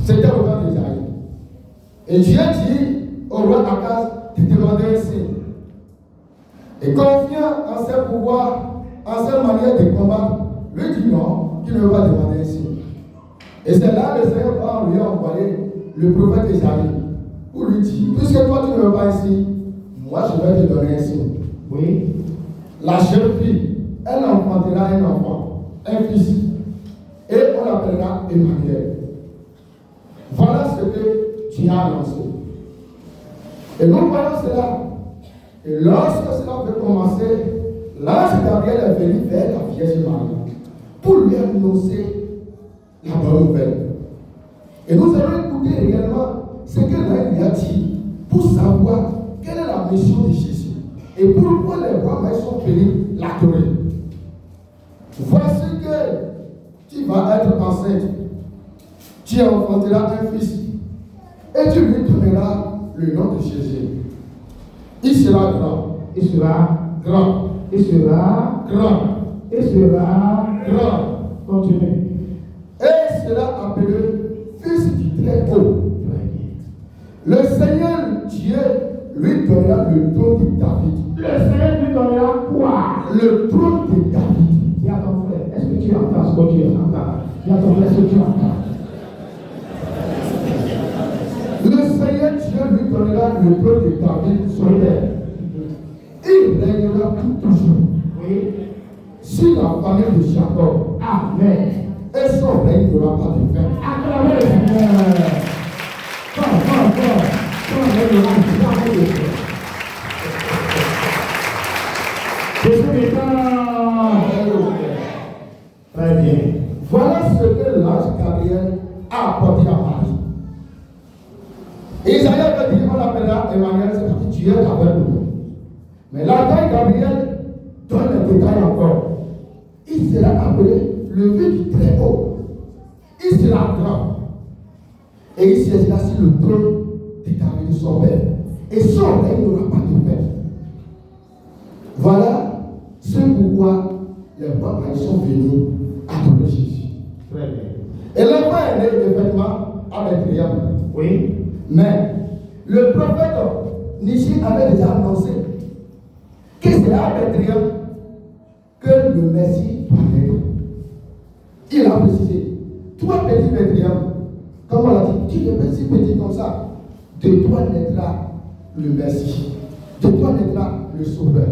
Speaker 3: C'était au temps d'Isaïe. Et Dieu dit au roi Akaz de demander un signe. Et confiant en ses pouvoirs, en ses manières de combattre, lui dit non, qu'il ne veut pas demander un signe. Et c'est là le Seigneur lui a envoyé le prophète Isaïe pour lui dire, puisque toi tu ne veux pas un signe, moi je vais te donner un signe. Oui. La jeune fille, elle enfantera un enfant, un fils, et on l'appellera Emmanuel. Voilà ce que Dieu a annoncé. Et nous voyons cela. Et lorsque cela peut commencer, l'ange Gabriel est venu vers la Vierge Marie pour lui annoncer la bonne nouvelle. Et nous allons écouter réellement ce que l'ange lui a dit pour savoir quelle est la mission de Jésus et pourquoi les rois mages sont venus l'adorer. Voici que tu vas être enceinte, tu enfanteras un fils et tu lui donneras le nom de Jésus. Il sera grand.
Speaker 1: Il sera
Speaker 3: grand.
Speaker 1: Il sera
Speaker 3: grand.
Speaker 1: Il sera
Speaker 3: grand.
Speaker 1: Continue.
Speaker 3: Et il sera appelé Fils du Très-Haut. Le Seigneur Dieu lui donnera le trône de David.
Speaker 1: Le Seigneur lui donnera quoi?
Speaker 3: Le trône de David.
Speaker 1: Dis à ton frère, est-ce que tu entends ce que tu entends? Dis à ton frère ce que tu entends.
Speaker 3: Le Seigneur Dieu lui donnera le trône de David sur terre. Il régnera pour toujours.
Speaker 1: Oui.
Speaker 3: Sur la famille de Jacob.
Speaker 1: Amen.
Speaker 3: Et son règne n'aura pas de fin.
Speaker 1: Acclamez le Seigneur. Son règne n'aura jamais de fin. Jésus très bien.
Speaker 3: Voilà ce que l'ange Gabriel a apporté à Marie. Isaïe avait dit, on l'appellera Emmanuel, c'est-à-dire Dieu avec nous. Mais l'ange Gabriel donne les détails encore. Il sera appelé le Fils du Très-Haut. Il sera grand. Et il siégera sur le trône de David, son père. Et son règne n'aura pas de fin. Voilà ce pourquoi les rois sont venus adorer Jésus.
Speaker 1: Très bien.
Speaker 3: Et l'enfant est né effectivement à Bethléem.
Speaker 1: Oui.
Speaker 3: Mais le prophète Nichi avait déjà annoncé que c'est à Bethléem que le Messie doit naître. Il a précisé, toi petit Bethléem, comme on l'a dit, tu n'es pas si petit comme ça. De toi naîtra le Messie.
Speaker 6: que toi d'être le sauveur.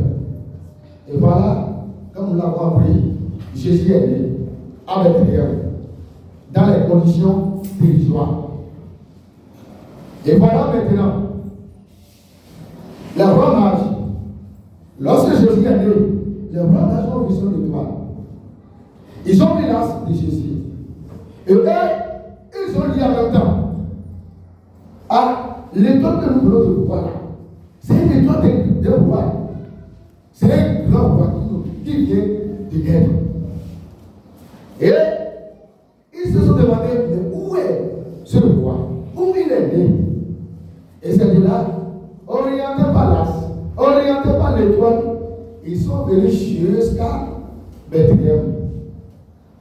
Speaker 6: Et voilà, comme nous l'avons appris, Jésus est né à Bethléem, dans les conditions dérisoires. Et voilà maintenant, les rois mages, lorsque Jésus est né, les rois mages ont vu son étoile. Ils ont vu l'as de Jésus. Et eux, ils ont dit en même temps, ah, l'étoile que nous voulons de voir là, c'est une étoile de roi. C'est un grand roi qui vient de guerre. Et ils se sont demandé, mais où est ce roi? Où il est né? Et c'est de là, orientés par l'as, orientés par l'étoile, ils sont venus jusqu'à Bethléem.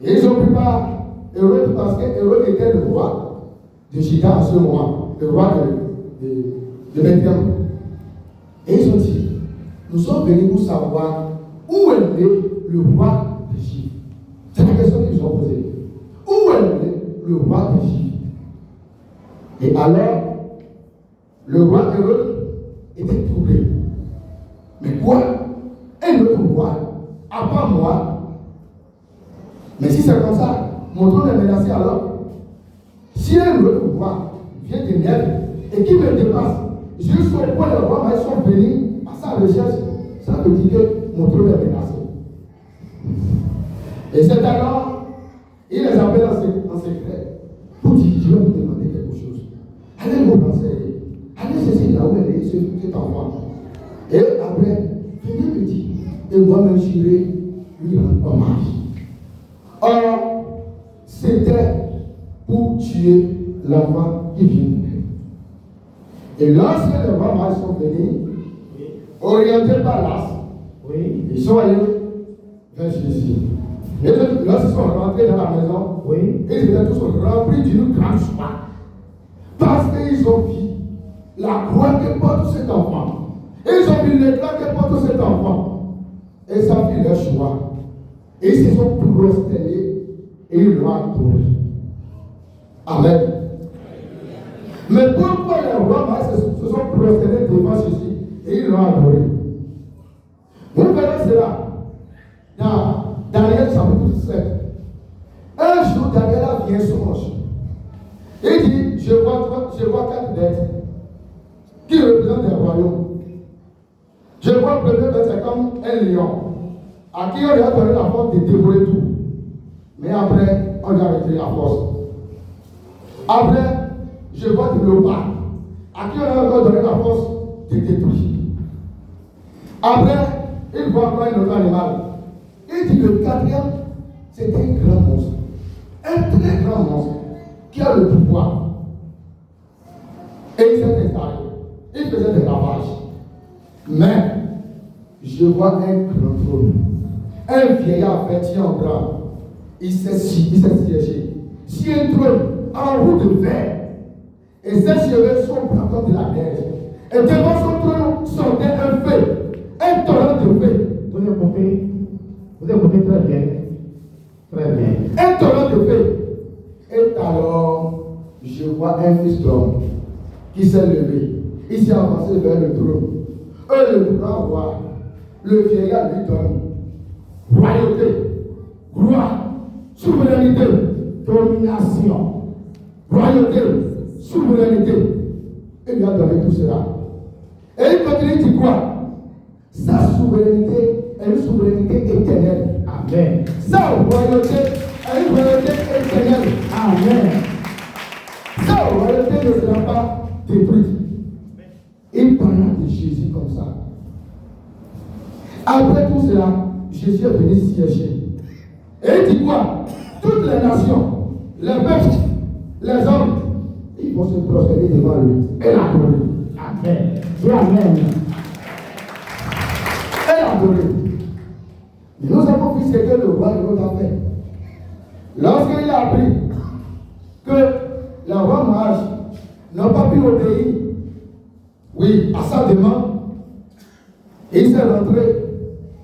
Speaker 6: Et ils ont pris par Hérode, parce que Hérode était le roi de Juda en ce moment, le roi de Bethléem. Et ils ont dit, nous sommes venus pour savoir où est né le roi des Juifs. C'est la question qu'ils ont posée. Où est né le roi des Juifs? Et alors, le roi Hérode était troublé. Mais quoi? Un autre roi, à part moi? Mais si c'est comme ça, mon trône est menacé alors. Si un autre roi vient de naître et qui me dépasse, jusqu'au point où les rois mages sont venus à sa recherche, ça veut dire que mon trône est menacé. Et c'est alors, il les appelle en secret pour dire, je vais vous demander quelque chose. Allez vous renseigner. Allez chercher là où elle est, cet enfant. Et après, venez me dire, et moi-même j'irai lui rendre hommage. Or, c'était pour tuer l'enfant qui vient de naître. Et lorsque les rois mages sont venus, orientés par l'as, ils sont allés vers Jésus. Et lorsqu'ils sont rentrés dans la maison, ils étaient tous remplis d'une grande joie. Parce qu'ils ont vu la croix que porte cet enfant. Ils ont vu l'éclat que porte cet enfant. Et ça fait leur joie. Et ils se sont prosternés et ils l'ont adoré. Amen. Mais pourquoi les rois mages se sont prosternés devant Jésus et ils l'ont adoré? Vous verrez cela dans Daniel chapitre 7. Un jour, Daniel a vu un songe. Il dit, je vois 4 bêtes qui représentent des royaumes. Je vois le premier bête, c'est comme un lion, à qui on lui a donné la force de dévorer tout. Mais après, on lui a retiré la force. Après, je vois le léopard, à qui on a encore donné la force de détruire. Après, il voit encore un autre animal. Il dit le 4e, c'est un grand monstre. Un très grand monstre qui a le pouvoir. Et il s'est installé. Il faisait des ravages. Mais, je vois un grand trône. Un vieillard vêtu en drap. Il s'est siégé. Sur un trône en roue de fer. Et ses cheveux sont blancs comme de la neige. Et devant son trône sortait un feu. Un torrent de feu.
Speaker 1: Vous écoutez très bien. Très bien.
Speaker 6: Un torrent de feu. Et alors, je vois un fils d'homme qui s'est levé. Il s'est avancé vers le trône. Le grand roi, le vieillard lui donne royauté, gloire, souveraineté, domination, royauté, souveraineté. Il lui a donné tout cela. Et il continue de dire quoi? Sa souveraineté est une souveraineté éternelle.
Speaker 1: Amen.
Speaker 6: Sa royauté est une royauté éternelle.
Speaker 1: Amen.
Speaker 6: Sa royauté ne sera pas détruite. Il parla de Jésus comme ça. Après tout cela, Jésus est venu siéger. Et il dit quoi? Toutes les nations, les peuples, les hommes, ils vont se prosterner devant lui et l'adorer.
Speaker 1: Amen. Amen.
Speaker 6: Et l'adorer. Nous avons vu ce que le roi Hérode a fait. Lorsqu'il a appris que les rois mages n'ont pas pu obéir, oui, à sa demande, il s'est rentré,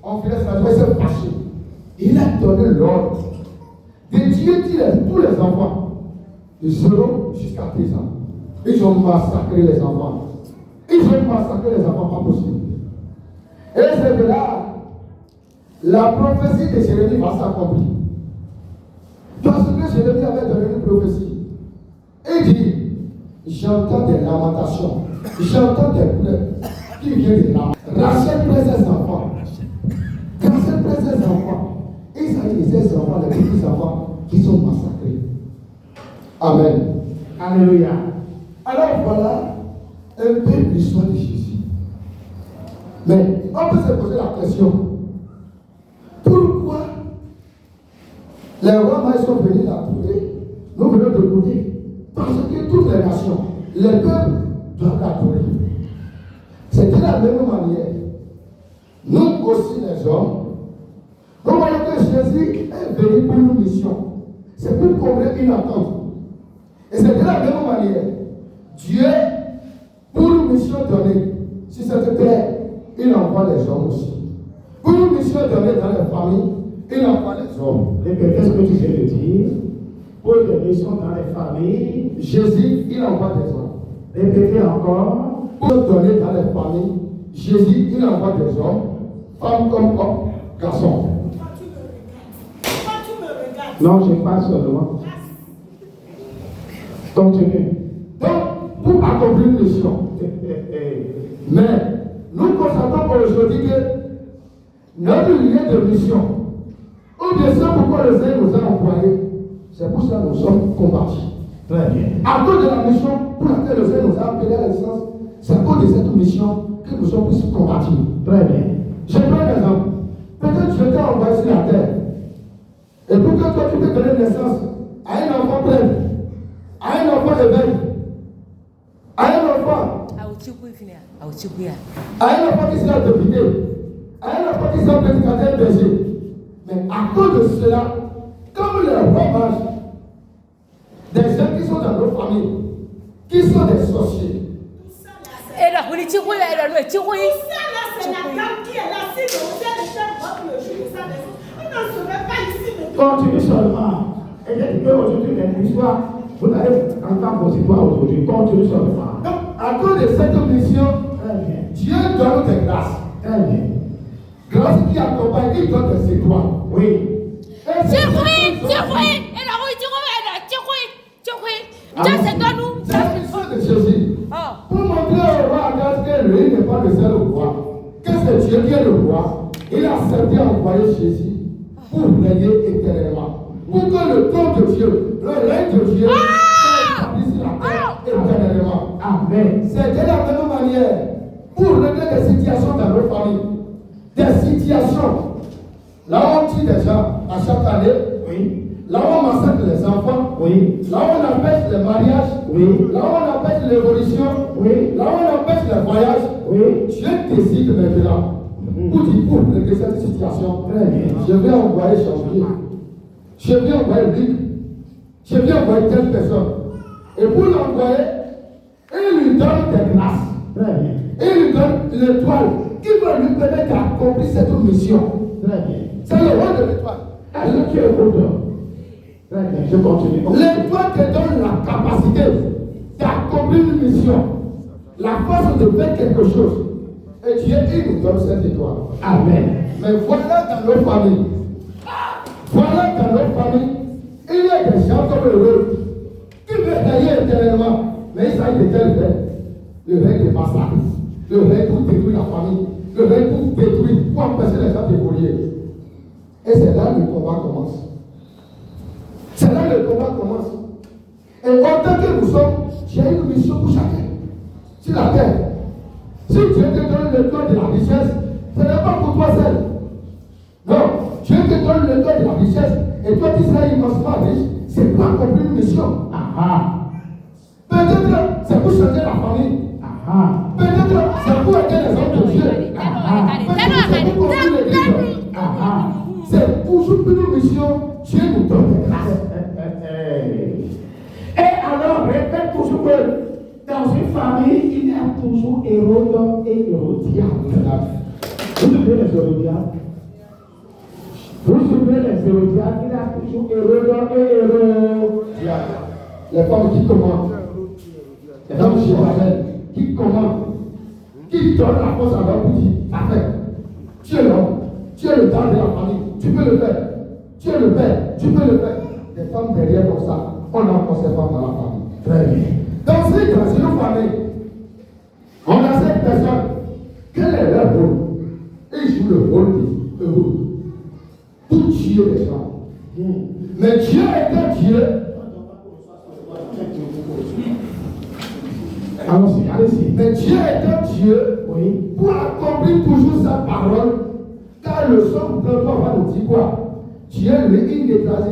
Speaker 6: on fait sa joie, il s'est fâché. Il a donné l'ordre de tuer tous les enfants de 0 jusqu'à 10 ans. Ils ont massacré les enfants. Ils ont massacré les enfants, pas possible. Et c'est de là, la prophétie de Jérémie va s'accomplir. Parce que Jérémie avait donné une prophétie. Il dit, j'entends des lamentations, j'entends des pleurs qui viennent des larmes. Rachel près ses enfants. Rachel près ses enfants. Il s'agit de ses enfants, les petits enfants qui sont massacrés. Amen.
Speaker 1: Alléluia.
Speaker 6: Alors voilà un peu l'histoire de Jésus. Mais on peut se poser la question, pourquoi les rois mages sont venus l'adorer? Nous venons de nous dire, parce que toutes les nations, les peuples doivent l'adorer. C'est de la même manière. Nous aussi les hommes, nous voyons que Jésus est venu pour une mission. C'est pour combler une attente. Et c'est de la même manière. Dieu, pour une mission donnée sur cette terre, il envoie les hommes aussi. Pour une mission donnée dans les familles, il envoie les hommes.
Speaker 1: Répétez ce que tu viens de dire. Pour des missions dans les familles,
Speaker 6: Jésus, il envoie des hommes.
Speaker 1: répétez encore.
Speaker 6: Pour donner dans les familles, Jésus, il envoie des hommes, femmes comme hommes, garçons.
Speaker 1: Non, je passe seulement. Continue.
Speaker 6: Donc, pour accomplir une mission. Mais, nous constatons aujourd'hui que notre lieu de mission, ou bien c'est pourquoi le Seigneur nous a envoyés, c'est pour ça que nous sommes combattus.
Speaker 1: Très bien.
Speaker 6: À cause de la mission pour laquelle le Seigneur nous a appelés à l'existence, c'est à cause de cette mission que nous sommes plus combattus.
Speaker 1: Très bien.
Speaker 6: Je prends un exemple. Peut-être que je t'ai envoyé sur la terre. Et pour que toi tu peux donner naissance à un enfant plein, à un enfant éveillé, à un enfant, à un enfant qui sera député, à un enfant qui sera prédicateur berger. Mais à cause de cela, comme les rois mages, des gens qui sont dans nos familles, qui sont des sorciers.
Speaker 7: Et la politique, oui, elle a le tir, oui.
Speaker 8: C'est la dame qui est là, si vous êtes chef le jour, on ne serait pas ici.
Speaker 1: Continue seulement. Et j'ai dit qu'aujourd'hui, l'histoire, vous allez entendre vos histoires aujourd'hui. Continue seulement.
Speaker 6: Donc, à cause de cette mission, Dieu donne des grâces.
Speaker 1: Très bien.
Speaker 6: Grâce qui accompagne, il donne des étoiles.
Speaker 1: Oui.
Speaker 7: C'est vrai. Et la politique, Dieu, c'est dans nous.
Speaker 6: C'est la mission de Jésus. Pour montrer au roi Agas que lui n'est pas le seul roi, que c'est Dieu qui est le roi, il a accepté d'envoyer Jésus pour régner éternellement. Pour que le trône de Dieu, le règne de Dieu, soit établi sur la terre éternellement.
Speaker 1: Amen.
Speaker 6: C'est de la même manière pour régler des situations dans nos familles. Des situations. Là où on tue des gens à chaque année.
Speaker 1: Oui.
Speaker 6: Là où on massacre les enfants.
Speaker 1: Oui.
Speaker 6: Là où on empêche les mariages.
Speaker 1: Oui.
Speaker 6: Là où on empêche l'évolution.
Speaker 1: Oui.
Speaker 6: Là où on empêche les voyages.
Speaker 1: Oui.
Speaker 6: Dieu décide maintenant. Pour régler cette situation.
Speaker 1: Très bien.
Speaker 6: Je vais envoyer Janvier. Je vais envoyer Luc. Je vais envoyer telle personne. Et pour l'envoyer, il lui donne des grâces.
Speaker 1: Très bien.
Speaker 6: Il lui donne l'étoile qui va lui permettre d'accomplir cette mission.
Speaker 1: Très bien.
Speaker 6: C'est le roi de l'étoile.
Speaker 1: Est-ce que tu es auteur? Très bien. Je continue.
Speaker 6: L'étoile te donne la capacité d'accomplir une mission, la force de faire quelque chose. Et Dieu, il nous donne cette étoile.
Speaker 1: Amen.
Speaker 6: Mais voilà dans nos familles. Voilà dans nos familles. Il y a des gens comme le rôle qui veulent régner éternellement. Mais il s'agit de quel règne? Le règne de massacre. Le règne pour détruire la famille. Le règne pour détruire, pour empêcher les gens d'évoluer. Et c'est là que le combat commence. C'est là que le combat commence. Et autant que nous sommes, j'ai une mission pour chacun. Sur la terre. Si Dieu te donne le don de la richesse, ce n'est pas pour toi seul. Non, Dieu te donne le don de la richesse et toi tu seras immensement riche. C'est pour accomplir une mission. Peut-être c'est pour changer la famille. Peut-être c'est pour aider les hommes de Dieu. Peut-être c'est pour construire l'église. C'est toujours une mission. Dieu nous donne des grâces.
Speaker 1: Et alors, répète toujours que dans une famille, il y a toujours Hérode et Hérodiade. Vous souvenez les Hérodiades? Vous souvenez les Hérodiades? Il y a toujours Hérode et Hérodiade.
Speaker 6: Les femmes qui commandent. Les femmes qui commandent. Qui donnent la force à leur petit. Parfait. Tu es l'homme, tu es le temps de la famille, tu peux le faire. Tu es le père, tu peux le faire. Des femmes derrière comme ça, on a encore ces femmes dans la famille. Très bien. Dans une famille, on a cette personne. Quel est leur rôle? Ils jouent le rôle de heureux. Pour tuer les gens. Mais Dieu est un Dieu.
Speaker 1: Allez-y.
Speaker 6: Mais Dieu est un Dieu, oui, pour accomplir toujours sa parole. Car le somme de toi va nous dire quoi? Dieu, lui, il déclare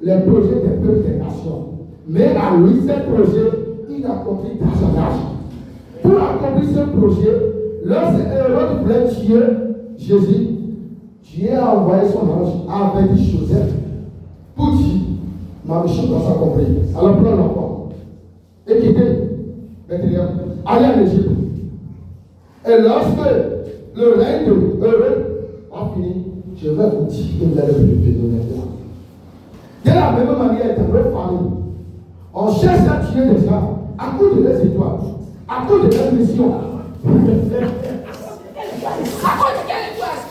Speaker 6: les projets des peuples des nations. Mais à lui, ce projet, il accomplit dans son âge. Pour accomplir ce projet, lorsque Hérode voulait tuer Jésus, Dieu a envoyé son ange avec Joseph pour dire, ma mission doit s'accomplir. Alors prenons l'enfant et quittez Bethléem, allez en Égypte. Et lorsque le règne de Hérode a fini, je vais vous dire que vous allez vous donner là. De la même manière, dans notre famille, on cherche à tuer des gens à cause de leurs étoiles, à cause de leur mission.
Speaker 7: À cause de quelle étoile?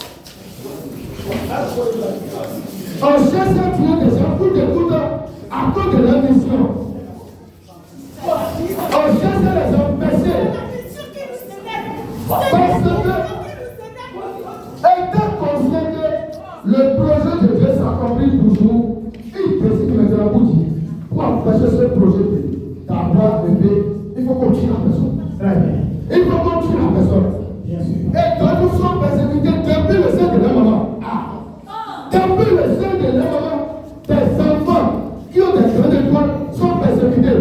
Speaker 6: On cherche à tuer des gens pour des à cause de leur mission. On cherche à les empêcher. Parce que, étant conscient que le projet de Dieu s'accomplit toujours, il décide maintenant pour dire, pour empêcher ce projet d'avoir bébé, il faut qu'on tue la personne.
Speaker 1: Très bien.
Speaker 6: Il faut qu'on tue la personne.
Speaker 1: Bien sûr.
Speaker 6: Et d'autres sont persécutés depuis le sein de leur maman. Depuis le sein de leur maman, des enfants qui ont des grandes étoiles sont persécutés.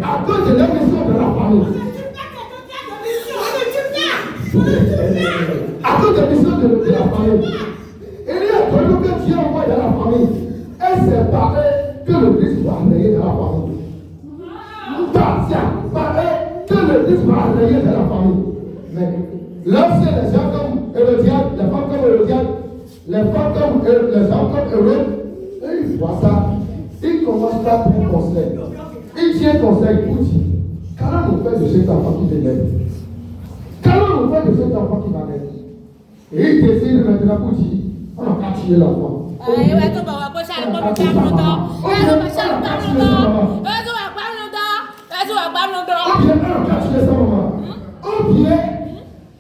Speaker 6: À cause de leur mission de la famille. À cause des missions de la famille. Il y a d'autres que Dieu envoie dans la famille. Et c'est pareil que le Christ va rayer dans la famille. C'est pareil que le Christ va rayer dans la famille. Mais lorsque les gens comme Hérodiade, les femmes comme Hérodiade, les femmes comme les gens comme Hérode, ils voient ça, ils commencent à prendre conseil. Ils tiennent conseil pour dire, qu'allons-nous faire de cet enfant qui vient naître? Qu'allons-nous faire de cet enfant qui va naître? Et ils décident maintenant pour dire, on n'a qu'à tuer l'enfant. Ou bien,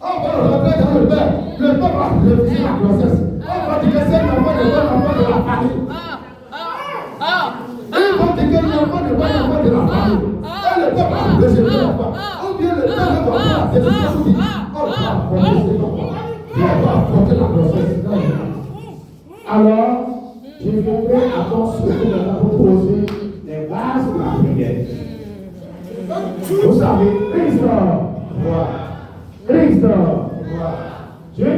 Speaker 6: on va rentrer dans le père. Le père va refuser la grossesse. On va dire que c'est l'enfant de la famille. Ils vont dire que l'enfant de la famille. Et le père va rejeter l'enfant. Ou bien le père va prendre la décision pour dire, on va apporter cet enfant. Et on va apporter la grossesse.
Speaker 1: Alors, je viendrai à ton souhait pour poser les bases de la prière. Vous savez, Christ, Dieu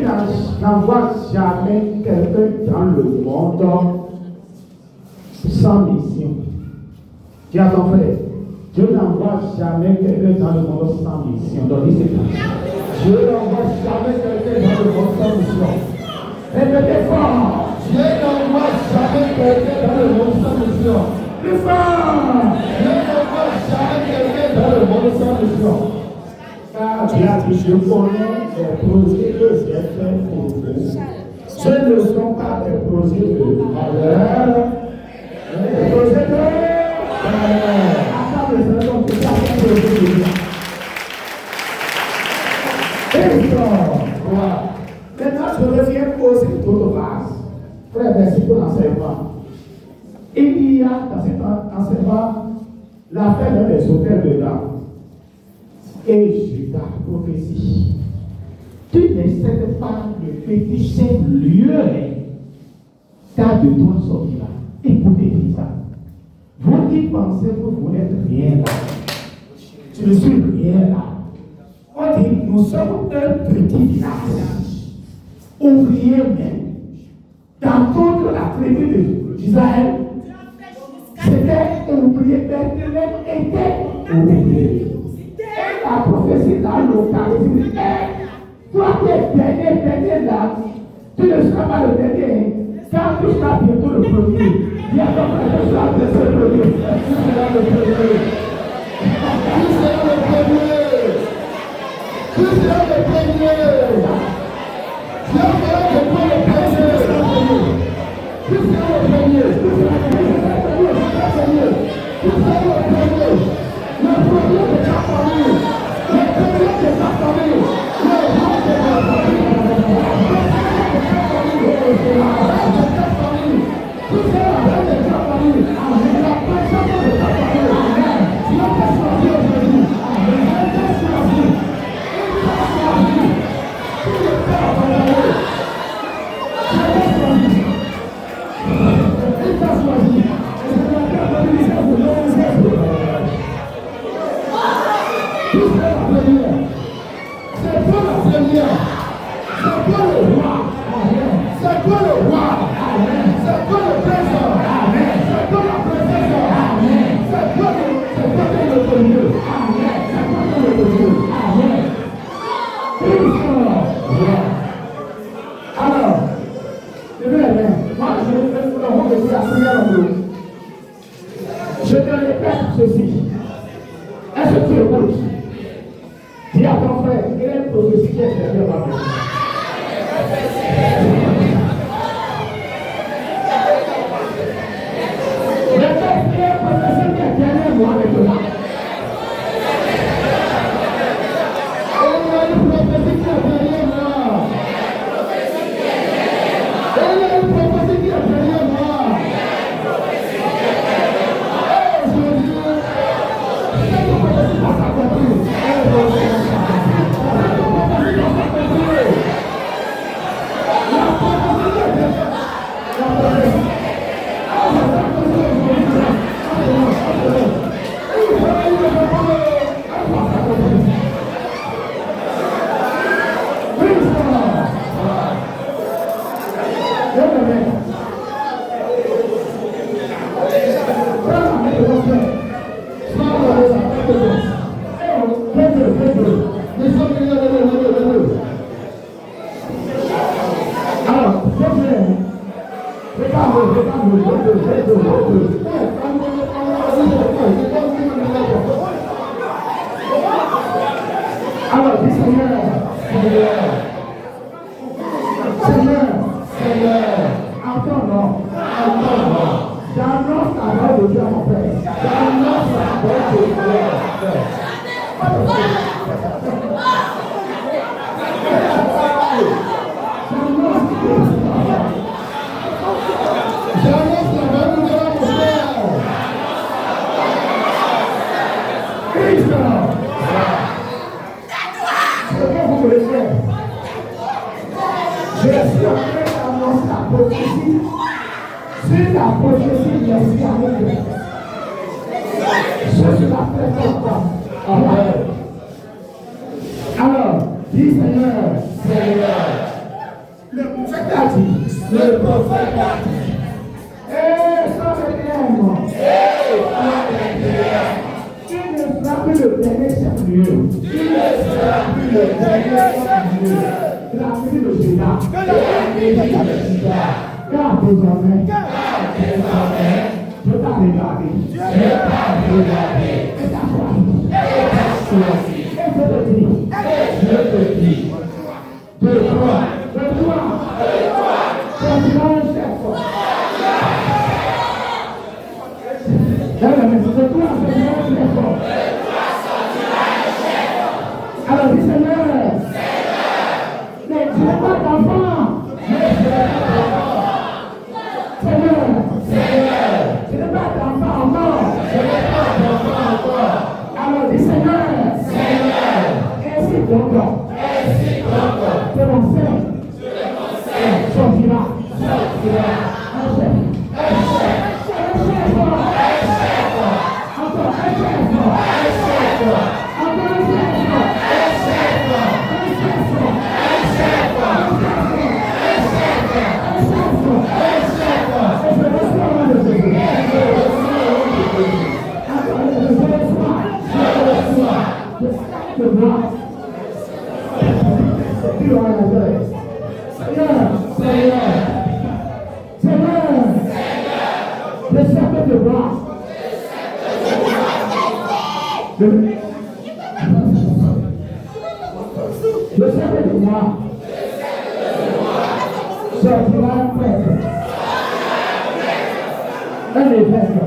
Speaker 1: n'envoie jamais quelqu'un dans le monde sans mission. Dis à ton frère, Dieu n'envoie jamais quelqu'un dans le monde sans mission. Donc, dis c'est Dieu n'envoie jamais quelqu'un dans le monde sans mission. Répétez fort.
Speaker 6: Dieu n'envoie jamais quelqu'un dans le monde sans mission.
Speaker 1: Plus fort.
Speaker 6: Dieu n'envoie jamais quelqu'un dans le monde sans mission.
Speaker 1: Car Dieu a dit, je connais les projets que j'ai faits pour vous. Ce ne sont pas des projets de malheur, des projets de malheur. Attends, les raisons pour ça, c'est un projet de bien. Maintenant, je reviens poser d'autres bases. Frère, merci pour l'enseignement. Il y a dans cet enseignement l'affaire d'un des hôtels dedans. Et Judas prophétie. Tu n'excèdes pas le petit chef-lieu, car de toi sortira. Écoutez ça. Vous qui pensez que vous n'êtes rien là, je ne suis rien là. On dit, nous sommes un petit village, ouvrier même. Dans toute la tribu d'Israël, c'était ouvrier, Bethléem était ouvrier. Et la prophétie dans le localité, toi qui es dernier là, tu ne seras pas le dernier, car tu seras bientôt le premier. Il y a donc un seras le premier. Tu seras le premier.
Speaker 6: Tu seras le premier. Tu seras le premier.
Speaker 4: Je te répète ceci. Est-ce que tu écoutes? Dis à ton frère, il y a une prophétie qui est derrière ma vie. Alors, dis Seigneur, en ton nom, j'annonce la voix de Dieu à mon Père. J'annonce la voix de Dieu à mon Père. Je suis en train d'annoncer la prophétie sur la prophétie de l'Esprit. Je suis la présente. Alors, dis Seigneur, le prophète a dit, et sans tu ne seras plus le dernier chef-lieu. La vie de Judas, car désormais, je t'ai regardé, et t'as choisi, et je te dis, de toi, sortira un chef. Alors, dis Seigneur, ne tue pas d'enfant. Seigneur, je n'ai pas d'enfant encore. Alors, dis Seigneur, ainsi donc, que mon frère sortira un chef. Le serpent de moi sortira un prêtre, un évêque,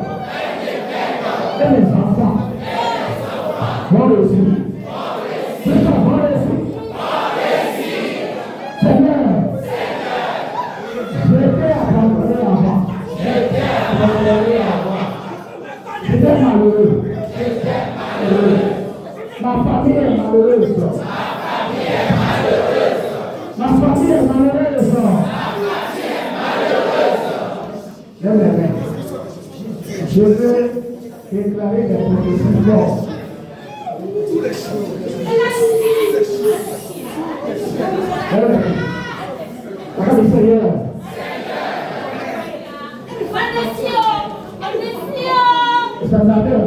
Speaker 4: et les enfants vont réussir. C'est ça, vont réussir. Seigneur, j'étais abandonné avant. J'étais malheureux. Ma famille est malheureuse. Ma famille est malheureuse. Lève les mains. Je veux déclarer des prophéties fortes. Lève les mains. Parole du Seigneur. Salvador,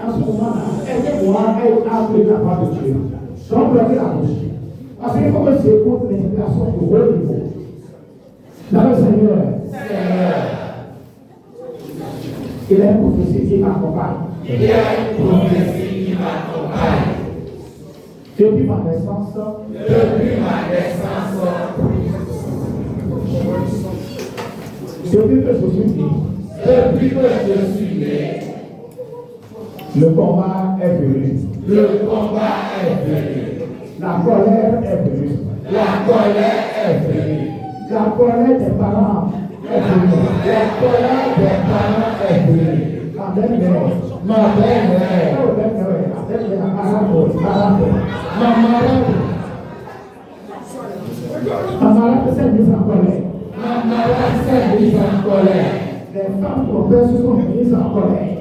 Speaker 4: à ce moment-là, aidez-moi à appeler la voix de Dieu. Sans bloquer la bouche. Parce qu'il faut que j'écoute l'indication du haut niveau. Dans le Seigneur, il y a une prophétie qui m'accompagne.
Speaker 2: Il y a une prophétie qui m'accompagne.
Speaker 4: Depuis ma naissance, depuis que je suis né, le combat est venu. La colère est venue. La colère des parents est venue. Ma belle-mère. Ma malade s'est mise en colère. Les femmes de mon père se sont mises en colère.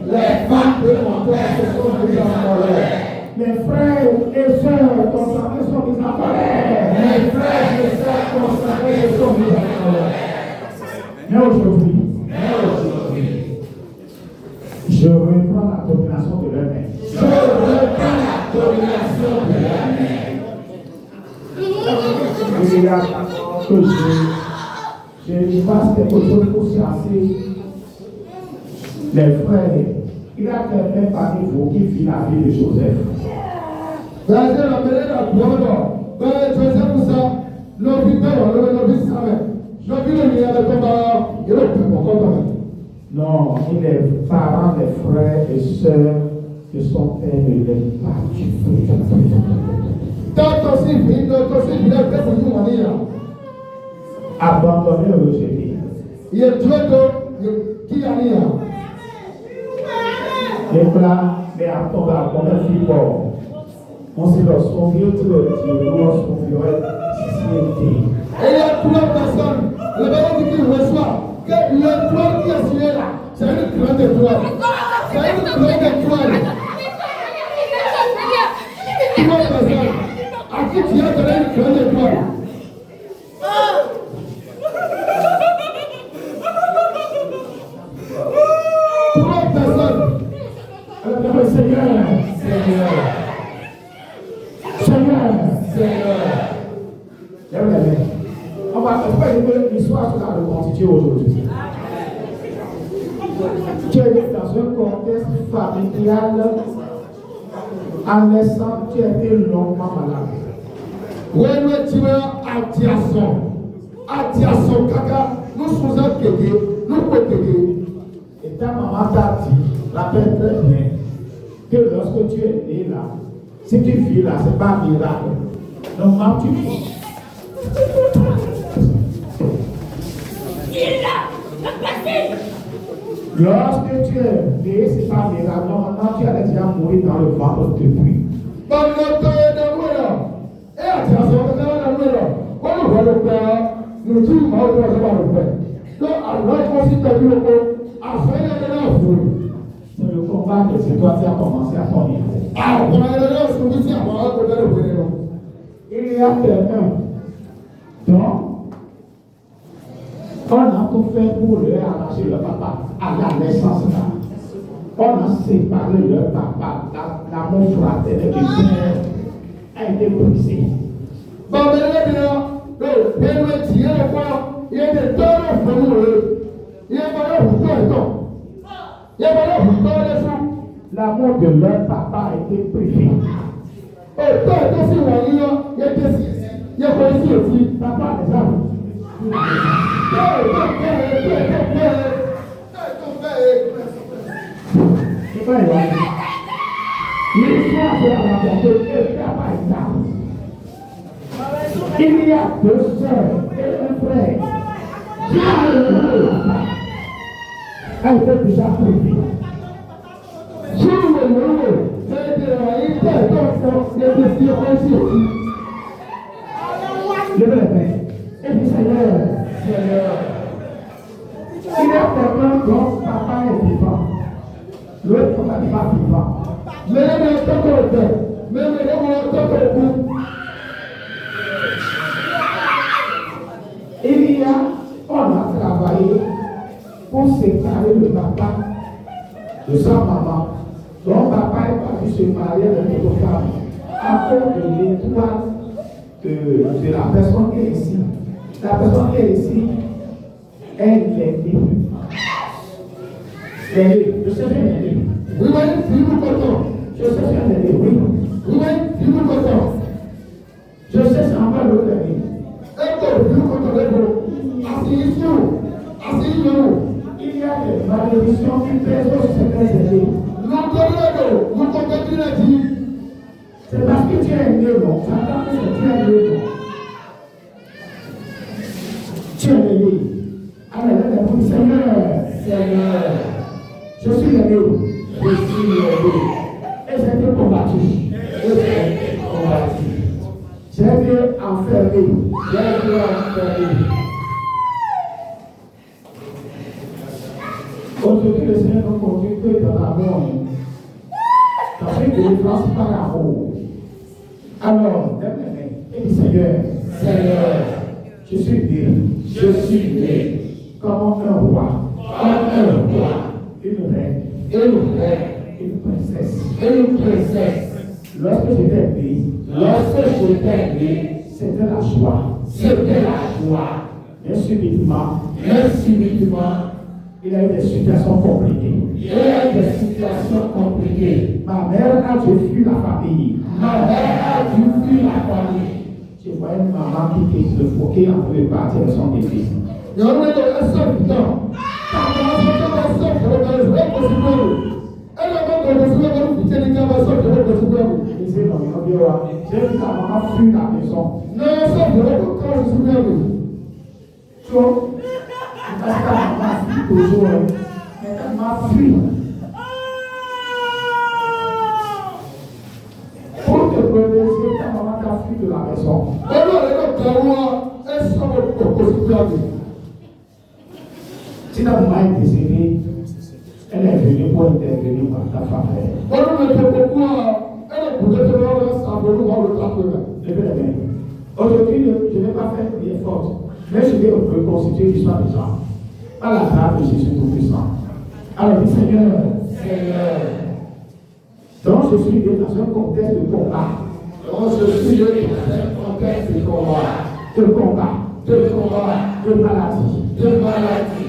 Speaker 4: Mes frères et sœurs consagrés sont mis en colère. Mais aujourd'hui, je reprends la domination de leur main. Il y a que je fasse quelque chose pour chasser les frères. Il y a quelqu'un parmi vous qui vit la vie de Joseph. Non, il est parents des frères et sœurs que son père ne l'aime pas du tout. Abandonné au rejeté. Les plats, mais à ton bas, on a fait fort. On s'est dans son vieux truc, son vieux
Speaker 6: Et il y a 3 personnes. Le ballon dit qu'il reçoit que l'étoile qui est sur là, c'est une grande étoile. C'est une grande étoile. 3 personnes. À qui tu as donné une grande étoile?
Speaker 4: On va faire une histoire qui va reconstituer aujourd'hui. Tu es dans un contexte familial. En naissant, tu as été longuement malade.
Speaker 6: When tu es Atiason, Kaka, nous sommes un kéké, nous pouvons kéké.
Speaker 4: Et ta maman t'a dit, rappelle très bien, que lorsque tu es né là, si tu vis là, ce n'est pas un miracle. Donc, quand tu vis. Lorsque tu es né, ce n'est pas un miracle. Normalement, tu allais déjà mourir dans le ventre depuis. C'est le combat que c'est toi qui as commencé à ton niveau. Il y a quelqu'un dont on a tout fait pour leur arracher leur papa à la naissance là. On a séparé leur papa, l'amour fraternel du père a été brisé. L'amour de leur papa a été privé. Papa des hommes. L'histoire de la rencontre quelqu'un par exemple. Il y a deux sœurs et un frère. Elle était déjà prévue. Sur le monde, c'est de la le réveil. Et puis Seigneur, il y a quelqu'un dont papa est vivant. L'autre papa n'est pas vivant. Mais il y a un temps qu'on fait. Même il y a un temps qu'on coupe. Il y a, on a travaillé pour séparer le papa de sa maman. Donc papa est parti se marier avec une autre femme à cause de l'étoile de la personne qui est ici. La personne qui est ici, elle est née. Je sais bien elle est née. Oui, oui, dis-nous content. Je sais bien elle est née, oui. Oui, oui, dis-nous content. Je sais c'est encore l'autre année. Il y a des malédictions qui pèsent sur certains élèves. C'est parce que tu es né, non? J'entends que tu es né, non? Tu es né. Alors, là, pour le Seigneur, je suis né. Et j'ai été combattu. J'ai été enfermé. Aujourd'hui, le Seigneur nous conduit que dans l'amour. Dans une délivrance par l'amour. Alors, lève les mains et dis Seigneur, je suis né comme un roi, une reine, une princesse. Lorsque j'étais né, c'était la joie. Mais subitement, il y a eu des situations compliquées. Ma mère a dû fuir la famille. Je vois une maman qui était suffoquée en train de partir de son défi. Je disais, non, j'ai vu ta maman fuir la maison. Donc, parce que ta maman fuit toujours, mais ta maman fuit. Pour te protéger, ta maman t'a fui de la maison. Si ta maman est décédée, elle est venue pour intervenir par ta famille. Aujourd'hui, je n'ai pas fait une forte, mais je vais reconstituer l'histoire des gens. Par la grâce de Jésus Tout-Puissant. Alors, dis Seigneur, donc je suis dans un contexte de combat. De maladie,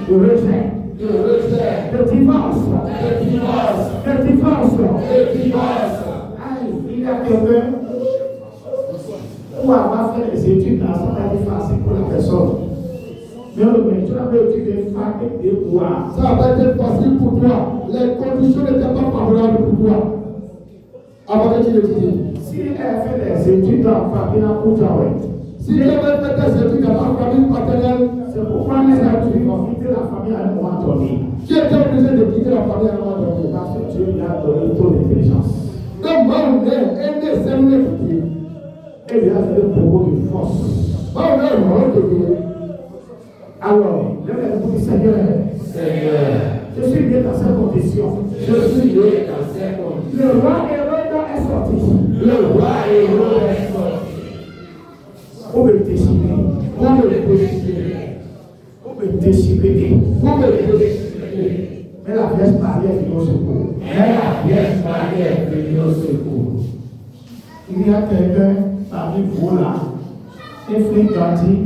Speaker 4: de rejet, de divorce. Aïe, il y a quelqu'un pour avoir fait les études dans ça va être facile pour la personne. Mais tu avais étudié fac et pouvoir. Ça va être facile pour toi. Les conditions n'étaient pas favorables pour toi. Avant que tu l'étudies. Si elle fait des études dans la famille, si elle avait fait des études dans la famille paternelle, c'est pourquoi elle a dû quitter la famille à un moment donné. Qui était obligé de quitter la famille à un moment donné? Parce que Dieu lui a donné trop d'intelligence. Donc, moi, on est et il a donné beaucoup de force. Alors, je vais vous dire, Seigneur, je suis né dans cette condition. Le roi Hérode est sorti. Pour me déchirer. Mais la Vierge Marie est venue au secours. Il y a quelqu'un parmi vous là, un frère gentil,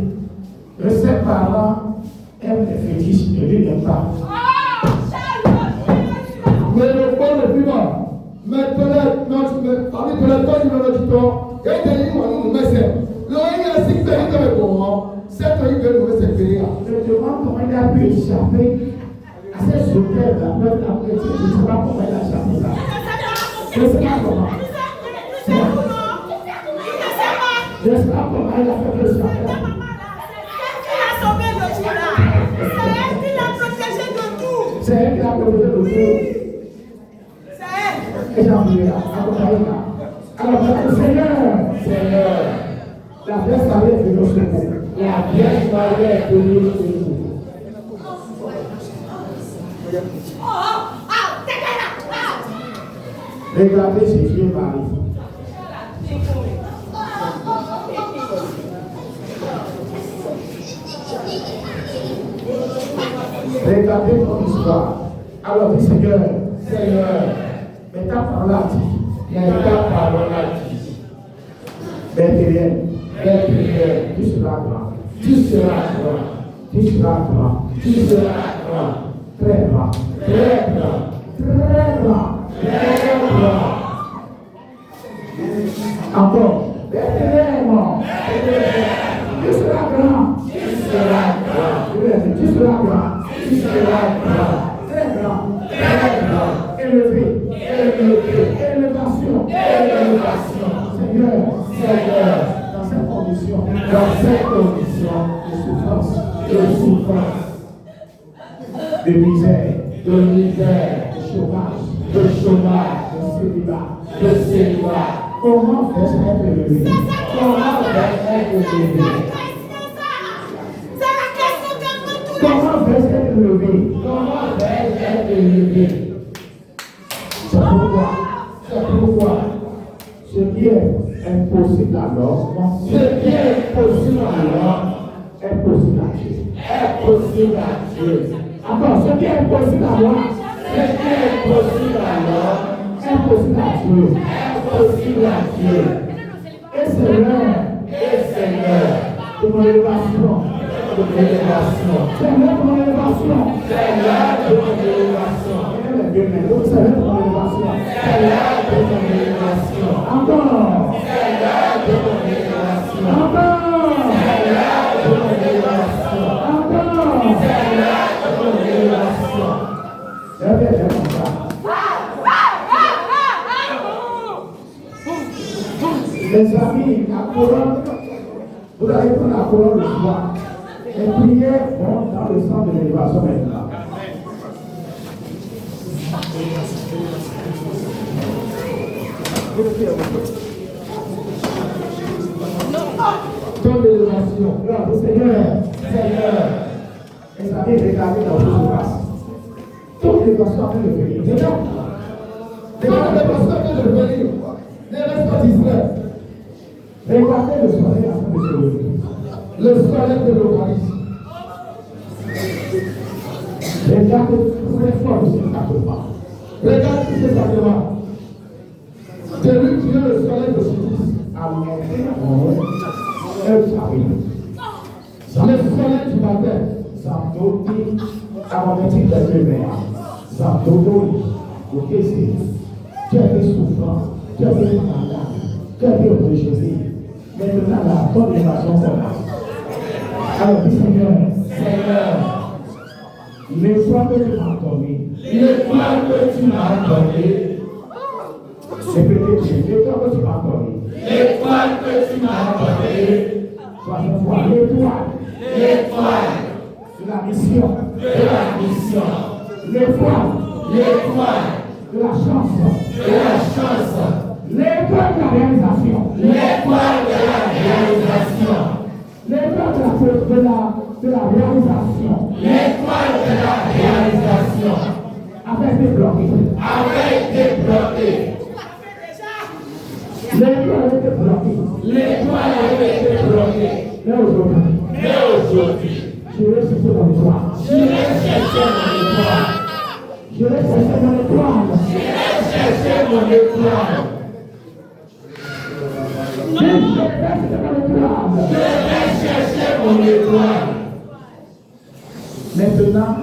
Speaker 4: que ses parents aiment les fétiches, ne lui n'aiment pas. Mais le corps ne plus pas. Mais peut-être, parmi tous les corps du même auditoire, il y a des livres à nous, mais c'est. Le règne est si pénible avec moi. C'est un livre de nous, c'est pénible. Je demande
Speaker 1: échapper à cette sauterre là, après la chrétienne, je ne sais pas comment elle a échappé ça. Je ne sais pas comment. Je ne sais pas comment elle a fait le échapper. C'est elle qui l'a protégé de tout. Et j'ai oublié là, alors, Seigneur, la Vierge Marie est venue au secours. La Vierge Marie est venue au secours. Regardez Jésus et Marie. Regardez notre histoire. Alors dit Seigneur, mais ta parole a dit, Bethléem, tu seras grand, tu seras grand, tu seras grand, tu seras grand, très grand, très grand, très grand, très grand. Encore, Bethléem, tu seras grand, tu seras grand, tu seras grand, tu seras grand, très grand, très grand, élevé, élévation, Seigneur, dans cette condition de souffrance, de misère, de chômage, de célibat, comment faire être élevé? Comment faire être élevé? Comment faire être élevé? Comment faire être élevé? C'est pourquoi ce qui est impossible à l'homme, est possible à Dieu. Est possible à Dieu. Encore, ce qui est impossible à moi, ce qui est impossible à l'homme, est possible à Dieu. Est possible à Dieu. Et Seigneur, de mon élévation, Seigneur, de mon élévation, encore, les amis, la couronne, vous allez prendre la couronne de joie. Les prières vont dans le sens de l'élévation maintenant. Ton élévation, Seigneur, les amis, regardez dans vos face. Toute l'élévation a fait le venir. Regarde l'élévation a fait le venir. Ne reste pas distrait. Regardez le soleil afin de se lever. Le soleil de l'Eucharistie. Regarde tous les fois de ce sacrement. Regarde tous ces sacrements. Celui qui est le soleil de justice a montré un chapitre. Le soleil du matin, Zamdoti, aromatique de Dieu-Mère. Zamdoti, au Kessie. Tu as été souffrant, tu as été malade, tu as été rejeté. Maintenant, la bonne élévation commence. Alors, dis Seigneur, l'espoir que tu m'as accordé, répétez, l'espoir que tu m'as accordé, troisième fois, l'étoile de la mission, l'étoile de la chance, l'étoile de la réalisation, l'étoile de la réalisation, avec des bloqués. L'étoile a été bloquée. Mais aujourd'hui, je vais chercher mon étoile. Je vais chercher mon étoile. Maintenant,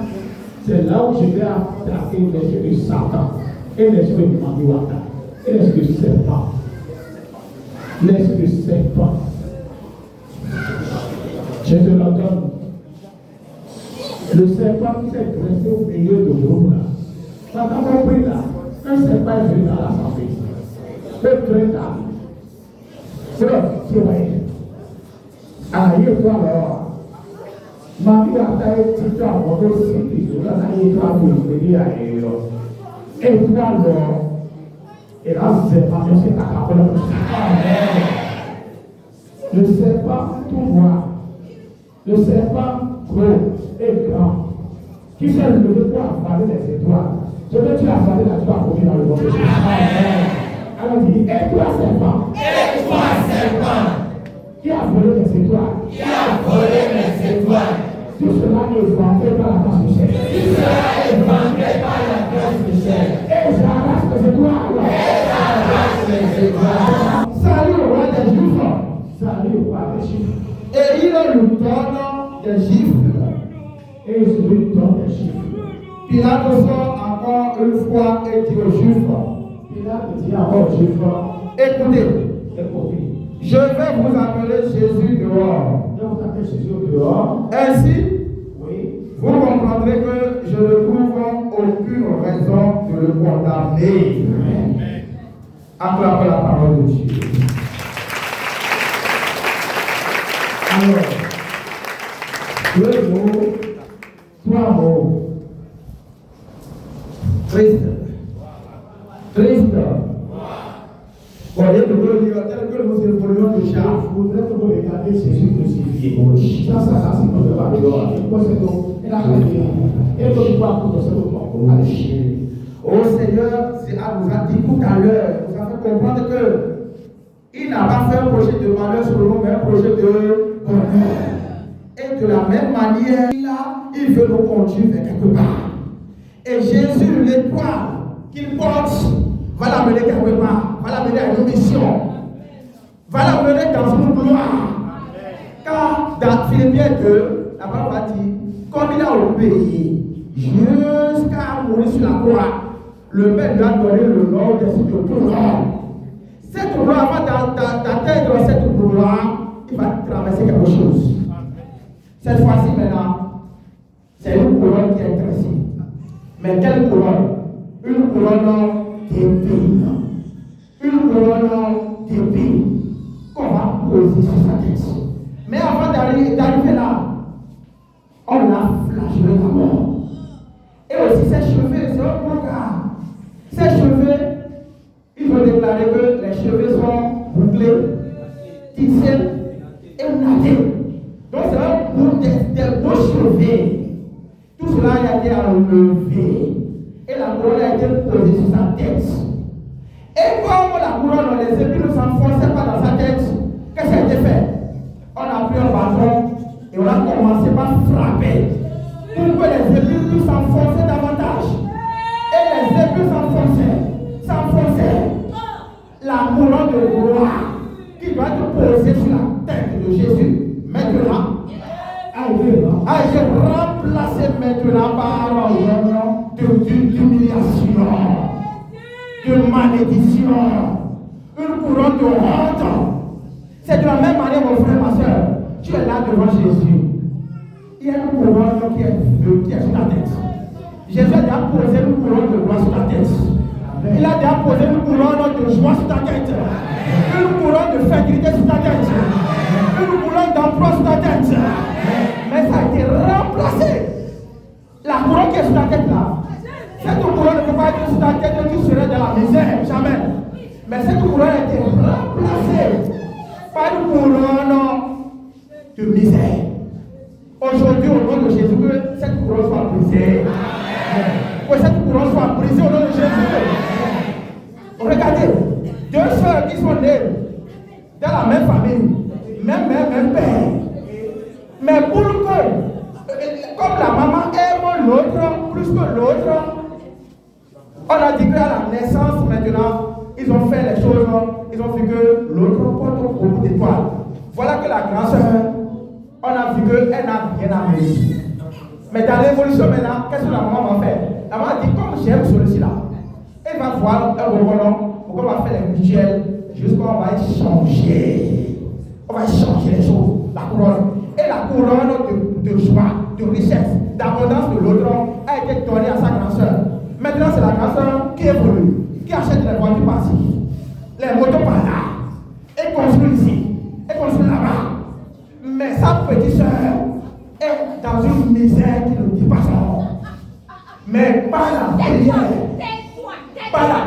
Speaker 1: c'est là où je vais attaquer les yeux de Satan et les yeux de Maniwata et les yeux de serpent. L'esprit de serpent. Je te l'ordonne. Le serpent qui s'est dressé au milieu de l'eau là. Ça n'a pas compris là. Un serpent est venu dans l'assemblée. Le traitant. C'est vrai. Aïe, toi alors. Ma vie a été titulée à mon dos, c'est que là, aïe, toi, vous venez à elle. Et toi alors. Et là, c'est pas bien, c'est ta parole. Le serpent tout noir. Le serpent gros et grand. Qui s'est levé pour avaler les étoiles. Je veux que tu avales la joie pour dans le nom de Jésus. Alors dit, et toi serpent.
Speaker 2: Et toi, serpent,
Speaker 1: Qui a volé mes étoiles?
Speaker 2: qui a volé mes étoiles,
Speaker 1: Tout cela est vanté par la grâce du ciel.
Speaker 2: tu seras éventé par la grâce du ciel.
Speaker 1: Et j'arrache les étoiles.
Speaker 2: Arrache les étoiles.
Speaker 6: Salut au roi des Juifs.
Speaker 1: Salut au roi des Juifs.
Speaker 6: Et il lui donne des gifles.
Speaker 1: Et je lui donne des chiffres.
Speaker 6: Pilate sort encore une fois et dit aux Juifs,
Speaker 1: Pilate dit encore aux Juifs,
Speaker 6: écoutez,
Speaker 1: écoutez,
Speaker 6: je vais vous appeler Jésus dehors.
Speaker 1: je vous appelle Jésus au dehors.
Speaker 6: Ainsi,
Speaker 1: Oui.
Speaker 6: vous comprendrez que je ne trouve aucune raison de le condamner. Acclamez la parole de Dieu.
Speaker 1: Alors, deux mots, trois mots.
Speaker 6: Triste. Triste. Bon, il y a de vous dire, tel que nous évoluons déjà.
Speaker 1: Je voudrais que vous regardiez Jésus crucifié. Ça, c'est notre Babylone. Et quoi, c'est donc, il a fait et que tu vois pour ce que allez chier.
Speaker 6: Au Seigneur, c'est à nous a dit tout à l'heure, nous a fait comprendre que il n'a pas fait un projet de malheur sur nous, mais un projet de bonheur. Et de la même manière, il veut nous conduire vers quelque part. Et Jésus, l'étoile qu'il porte, va l'amener quelque part, va l'amener à une mission, va l'amener dans une gloire. Car dans Philippiens 2, la parole va dire, comme il a obéi jusqu'à mourir sur la croix, le Père lui a donné le nom de ce gloire. Cette gloire, avant d'atteindre cette gloire, il va traverser quelque chose. Cette fois-ci maintenant, c'est une couronne qui est tracée. Mais quelle couronne? Une couronne d'épines. Une couronne d'épines qu'on va poser sur sa tête. Mais avant d'arriver là, on l'a flagellé à mort. Et aussi ses cheveux, c'est un programme. Ses cheveux, il faut déclarer que les cheveux sont bouclés, tissés et nattés. Donc c'est un bout des beaux cheveux. Tout cela a été enlevé. Et la couronne a été posée sur sa tête. Et comme la couronne, les épines ne s'enfonçaient pas dans sa tête, qu'est-ce qui a été fait? On a pris un bâton et on a commencé par frapper. Pour que les épines puissent s'enfoncer davantage. Et les épines s'enfonçaient. La couronne de gloire qui doit être posée sur la tête de Jésus, maintenant, a été remplacée maintenant par d'humiliation, de malédiction, une couronne de honte. C'est de la même manière, mon frère, ma soeur, tu es là devant Jésus. Il y a une couronne qui est sur ta tête. Jésus a déjà posé une couronne de gloire sur ta tête. Il a déjà posé une couronne de joie sur ta tête. Une couronne de fertilité sur ta tête. Une couronne d'emploi sur ta tête. Mais ça a été remplacé. La couronne qui est sur ta tête là, cette couronne ne peut pas être sur ta tête et tu serais dans la misère. Jamais. Mais cette couronne a été remplacée par une couronne de misère. Aujourd'hui, au nom de Jésus, que cette couronne soit brisée. Que cette couronne soit brisée au nom de Jésus. Regardez, deux soeurs qui sont nées dans la même famille, même père. Mais pour que, comme la maman aime l'autre plus que l'autre, on a dit qu'à la naissance maintenant, ils ont fait les choses, ils ont vu que l'autre porte beaucoup d'étoiles. Voilà que la grande soeur, on a vu qu'elle n'a rien à mériter. Mais dans l'évolution maintenant, qu'est-ce que la maman va faire? La maman a dit, comme j'aime celui-ci-là, elle va voir un revenant, pourquoi on va faire les rituels, jusqu'à on va changer. On va changer les choses, la couronne. Et la couronne de joie, de richesse, d'abondance de l'autre a été donnée à sa grande sœur. Maintenant, c'est la grande sœur qui évolue, qui achète les voitures par-ci, les motos par-là, et construit ici, et construit là-bas. Mais sa petite sœur est dans une misère qui ne dit pas son nom. Mais par la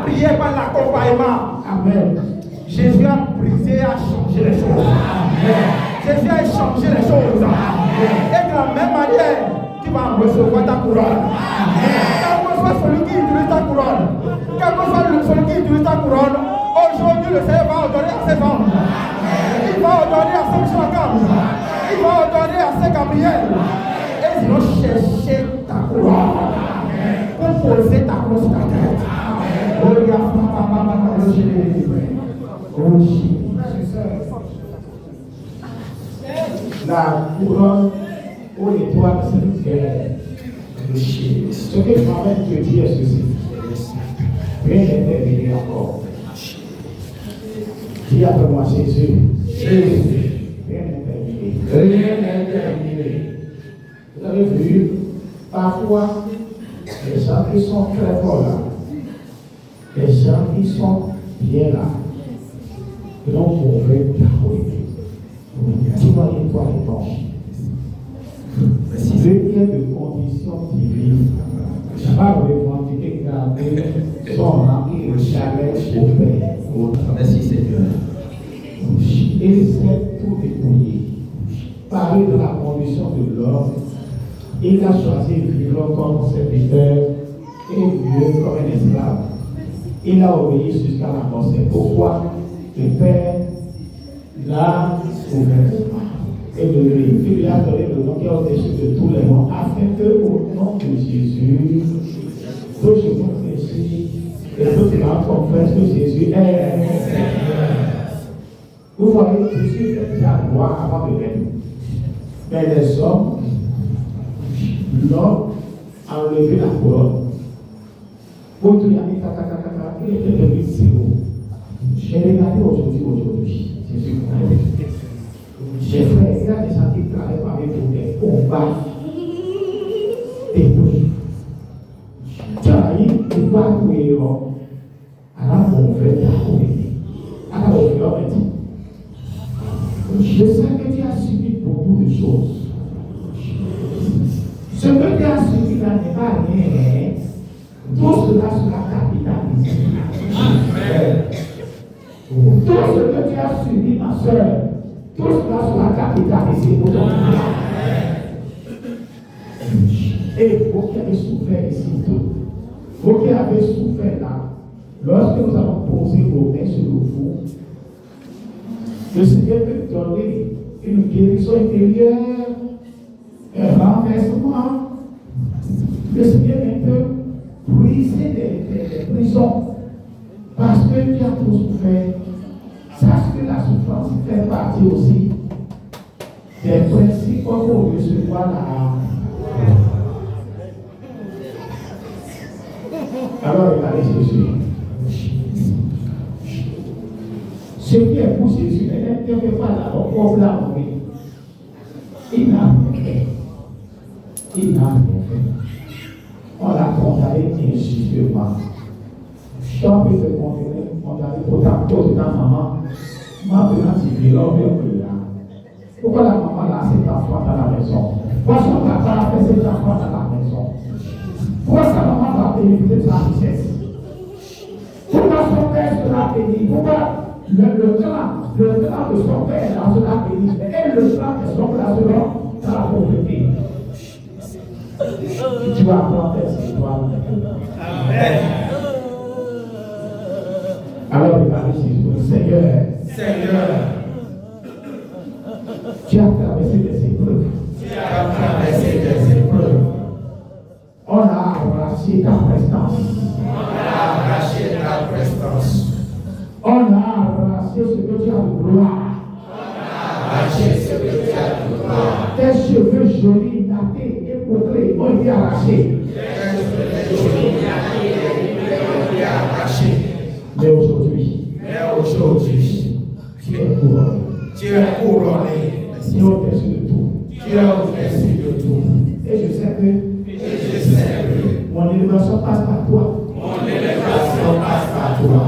Speaker 6: prière, par l'accompagnement, amen. Jésus a brisé, a changé les choses. Amen. Jésus a changé les choses. Amen. Et de la même manière, tu vas recevoir ta couronne. Quel que soit celui qui utilise ta couronne, quel que soit celui qui utilise ta couronne, aujourd'hui le Seigneur va ordonner à ses hommes. Il va ordonner à ses chacun. Il va ordonner à ses Gabriel. Et ils vont chercher ta couronne pour poser ta couronne sur ta tête.
Speaker 1: La couronne aux étoiles, c'est le ciel. Ce que je m'amène te dire, c'est ceci. Rien n'est terminé encore. Dis après moi, Jésus. Jésus. Rien n'est terminé. Rien n'est terminé. Vous avez vu, parfois, les gens qui sont très forts là, les gens qui sont bien là, ils ont mauvais parole. Tu vas y voir les temps. Ce qui est de conditions divines, pas revendiquer garder son âme et le chalet au Père.
Speaker 5: Merci Seigneur.
Speaker 1: Et c'est tout dépouillé. Parler de la condition de l'homme, il a choisi de vivre comme serviteur et mieux comme un esclave. Il a obéi jusqu'à la mort. C'est pourquoi le Père l'a ouvert et de lui. Il lui a donné le nom qui est au-dessus de tous les noms, afin que, au nom de Jésus, tous les gens péchés et tous les gens confessent que Jésus est Seigneur. Vous voyez, Jésus est déjà roi avant de l'être. Mais les hommes, l'homme a enlevé la couronne. Pour tout y aller, il était devenu si haut. J'ai regardé aujourd'hui, Jésus. J'ai fait, il y a des gens qui travaillent avec pour des combats, des bruits. Tu as dit, tu vas courir, alors on fait ta courir. Alors on fait ta. Je sais que tu as subi beaucoup de choses. Ce que tu as subi là n'est pas rien. Tout cela sera capitalisé. Tout ce que tu as subi, ma soeur, tout cela sera capitalisé pour ton bien. Et vous qui avez souffert ici, vous qui avez souffert là, lorsque nous allons poser vos mains sur vous, le Seigneur peut donner une guérison intérieure, un renversement. Le Seigneur peut briser des prisons parce que tu as trop souffert. Sache que la souffrance fait partie aussi des principes pour recevoir la. Alors regardez Jésus. Ce qui est pour Jésus n'intervient pas là, on l'a envoyé. Il n'a rien fait. Il n'a rien fait. On l'a condamné injustement. Toi, tu peux te condamner pour ta cause de ta maman. Maintenant, tu vis l'homme et là. Pourquoi la maman a cet enfant dans la maison? Pourquoi son papa a fait cet enfant dans la maison? Pourquoi sa maman va bénéficier de sa richesse? Pourquoi son père sera béni? Pourquoi le clan de son père sera béni? Et le clan de son père sera dans la pauvreté. Tu vas prendre tes étoiles. Amen. Alors, regardez Jésus. Seigneur, tu as traversé des épreuves. On a arraché ta prestance. On a arraché ce que tu as de gloire. Tes cheveux jolis, nattés, épautrés, ont été arrachés. Mais aujourd'hui, tu es couronné. Tu es couronné. Seigneur, au-dessus de tout.
Speaker 5: Tu as au-dessus de tout.
Speaker 1: Et je sais que mon élévation passe par toi.
Speaker 5: Mon élévation passe par toi.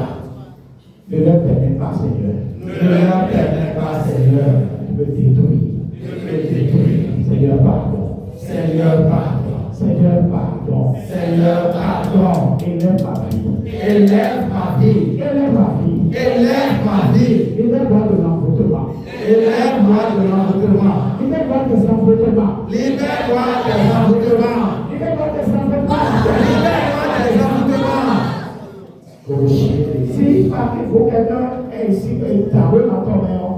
Speaker 1: Ne leur permets pas, Seigneur.
Speaker 5: Ne leur permets pas, Seigneur,
Speaker 1: De me détruire.
Speaker 5: de me détruire.
Speaker 1: Seigneur, pardon.
Speaker 5: Seigneur, pardon.
Speaker 1: Seigneur, pardon.
Speaker 5: Seigneur, pardon.
Speaker 1: Élève ma vie.
Speaker 5: Élève ma vie.
Speaker 1: Élève ma vie.
Speaker 5: Élève ma vie.
Speaker 1: Élève-moi de l'envoûtement.
Speaker 5: Élève-moi de l'envoûtement.
Speaker 1: Libère-moi de l'envoûtement.
Speaker 5: Libère-moi des envoûtements.
Speaker 1: Libère-moi de l'envoûtement.
Speaker 5: Libère-moi des envoûtements.
Speaker 1: Si parmi vous quelqu'un est ici et t'arrive dans ton maison,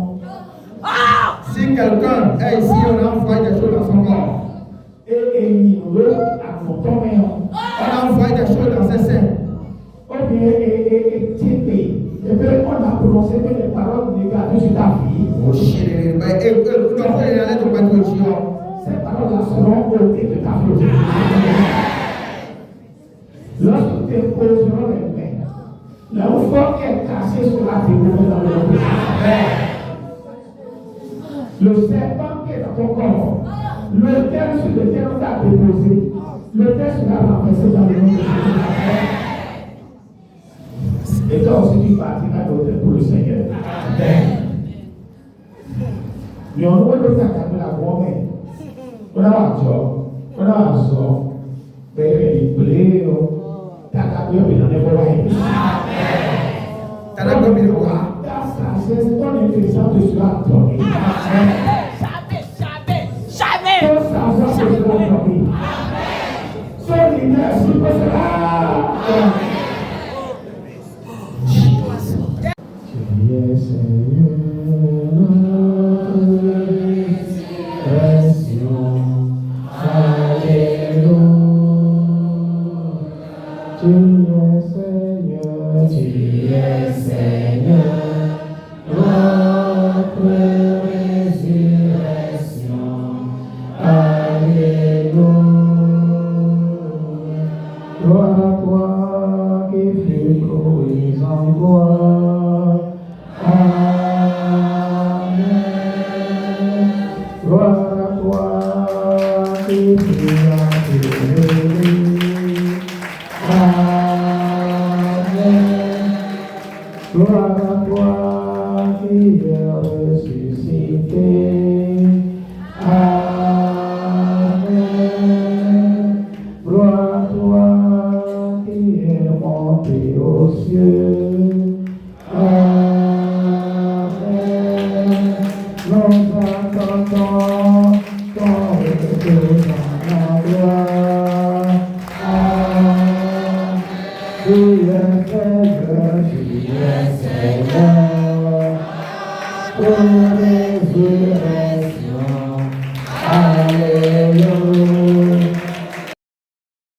Speaker 6: Si quelqu'un est ici, on a envoyé des choses dans son corps.
Speaker 1: et il veut à ton maison,
Speaker 6: On a envoyé des choses dans ses seins.
Speaker 1: ou bien et typé, et puis on a prononcé que les paroles négatives sur ta vie, ces paroles-là seront ôtées de ta vie. Lorsque tu te poseras les mains, la forme est cassée sur la découverte dans le monde. Le serpent qui est dans ton corps, le terme sur lequel on t'a déposé, le terme sera renversé dans le monde de Jésus. Et toi aussi tu partiras d'autres pour le Seigneur. Mais on voit le sac de la grand-mère. On a un job, on a un son, mais il est blé, t'as qu'à bien dans les bois. Ta sagesse, ton intelligence te sera donnée.
Speaker 7: Jamais.
Speaker 1: Ton savoir te sera donné. Son énergie te sera. Tu es Seigneur, résurrection. Alléluia. Tu es Seigneur, tu es Seigneur. Notre résurrection. Alléluia. Gloire à toi qui fut cruis en gloire. Amen. Gloire à toi qui fut enlevé. Amen. Gloire à toi qui est ressuscité. Amen. Gloire à toi qui est monté aux cieux. Amen. Nous attendons ton retour dans la gloire. Amen. Tu es Seigneur, tu es Seigneur. Pour résurrection.